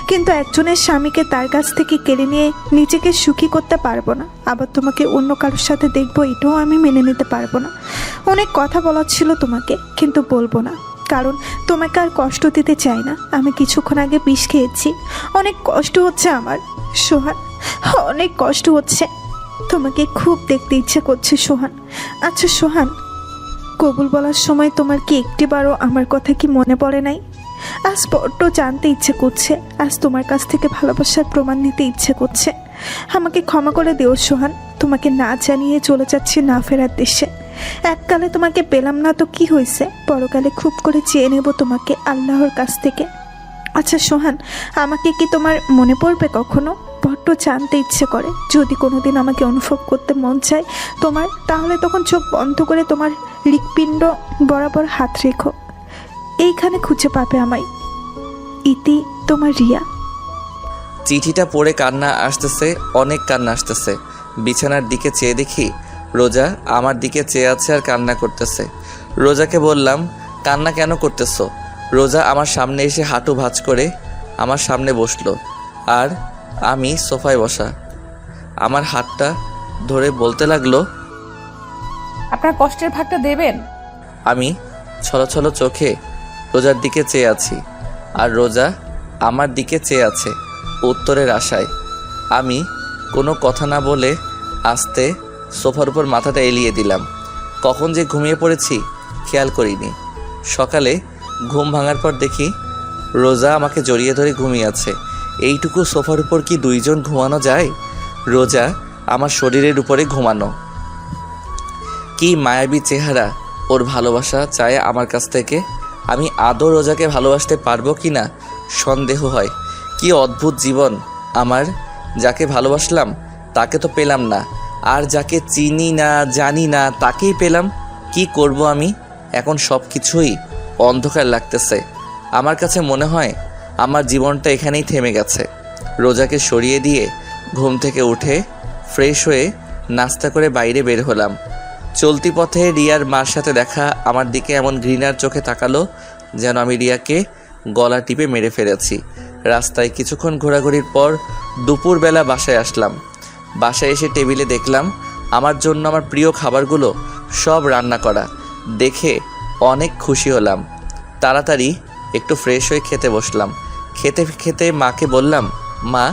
কিন্তু একজনের স্বামীকে তার কাছ থেকে কেড়ে নিয়ে নিজেকে সুখী করতে পারবো না, আবার তোমাকে অন্য কারোর সাথে দেখবো, এটাও আমি মেনে নিতে পারবো না। অনেক কথা বলার ছিল তোমাকে, কিন্তু বলবো না, কারণ তোমাকে আর কষ্ট দিতে চাই না। আমি কিছুক্ষণ আগে বিষ খেয়েছি, অনেক কষ্ট হচ্ছে আমার সোহান, অনেক কষ্ট হচ্ছে। তোমাকে খুব দেখতে ইচ্ছে করছে সোহান। আচ্ছা সোহান, কবুল বলার সময় তোমার কি একটিবারও আমার কথা কি মনে পড়ে নাই? আজ বড্ড জানতে ইচ্ছে করছে, আজ তোমার কাছ থেকে ভালোবাসার প্রমাণ নিতে ইচ্ছে করছে। আমাকে ক্ষমা করে দিও সোহান, তোমাকে না জানিয়ে চলে যাচ্ছি না ফেরার দেশে। এককালে তোমাকে পেলাম না তো কি হয়েছে, পরকালে খুব করে চেয়ে নেব তোমাকে আল্লাহর কাছ থেকে। আচ্ছা সোহান, আমাকে কি তোমার মনে পড়বে কখনো? বড্ড জানতে ইচ্ছে করে। যদি কোনোদিন আমাকে অনুভব করতে মন চায় তোমার, তাহলে তখন চোখ বন্ধ করে তোমার হৃৎপিণ্ড বরাবর হাত রেখো, এইখানে খুঁজে পাবে আমায়। ইতি, তোমার রিয়া। চিঠিটা পড়ে কান্না আসতেছে, অনেক কান্না আসতেছে। বিছানার দিকে চেয়ে দেখি রোজা আমার দিকে চেয়ে আছে আর কান্না করতেছে। রোজাকে বললাম, কান্না কেন করতেছো? রোজা আমার সামনে এসে হাঁটু ভাঁজ করে আমার সামনে বসলো, আর আমি সোফায় বসা। আমার হাতটা ধরে বলতে লাগলো, আপনার কষ্টের ভাগটা দেবেন? আমি ছলছল চোখে রোজার দিকে চেয়ে আছি, আর রোজা আমার দিকে চেয়ে আছে উত্তরের আশায়। আমি কোনো কথা না বলে আস্তে সোফার উপর মাথাটা এলিয়ে দিলাম। কখন যে ঘুমিয়ে পড়েছি খেয়াল করিনি। সকালে ঘুম ভাঙার পর দেখি রোজা আমাকে জড়িয়ে ধরে ঘুমিয়ে আছে। এইটুকু সোফার উপর কি দুইজন ঘুমানো যায়? রোজা আমার শরীরের উপরে ঘুমানো। কি মায়াবী চেহারা, ওর ভালোবাসা চায় আমার কাছ থেকে। আমি আদৌ রোজাকে ভালোবাসতে পারবো কি না সন্দেহ হয়। কি অদ্ভুত জীবন আমার, যাকে ভালোবাসলাম তাকে তো পেলাম না, আর যাকে চিনি না জানি না তাকেই পেলাম। কি করব আমি এখন? সব কিছুই অন্ধকার লাগতেছে। আমার কাছে মনে হয় আমার জীবনটা এখানেই থেমে গেছে। রোজাকে সরিয়ে দিয়ে ঘুম থেকে উঠে ফ্রেশ হয়ে নাস্তা করে বাইরে বের হলাম। চলতি পথে রিয়ার মার সাথে দেখা আমার দিকে এমন ঘৃণার চোখে তাকালো যেন আমি রিয়াকে গলা টিপে মেরে ফেলেছি। রাস্তায় কিছুক্ষণ ঘোরাঘুরির পর দুপুরবেলা বাসায় আসলাম। বাসায় এসে টেবিলে দেখলাম আমার জন্য আমার প্রিয় খাবারগুলো সব রান্না করা। দেখে অনেক খুশি হলাম। তাড়াতাড়ি একটু ফ্রেশ হয়ে খেতে বসলাম। খেতে খেতে মাকে বললাম, মা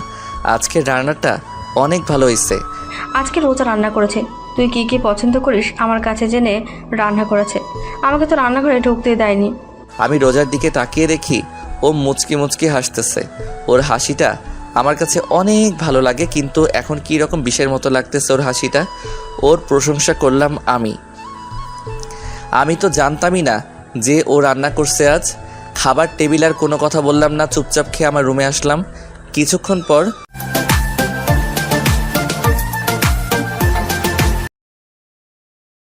আজকের রান্নাটা অনেক ভালো হয়েছে। আজকে রোজা রান্না করেছে, তুই কি কি পছন্দ করিস আমার কাছে জেনে রান্না করেছে। আমাকে তো রান্নাঘরে ঢুকতে দেয়নি। আমি রোজার দিকে তাকিয়ে দেখি ও মুচকি মুচকি হাসতেছে। ওর হাসিটা আমার কাছে অনেক ভালো লাগে, কিন্তু এখন কি রকম বিষের মতো লাগতেছে ওর হাসিটা। ওর প্রশংসা করলাম আমি তো জানতামই না যে ও রান্না করছে আজ। খাবার টেবিল আর কোনো কথা বললাম না, চুপচাপ খেয়ে আমার রুমে আসলাম। কিছুক্ষণ পর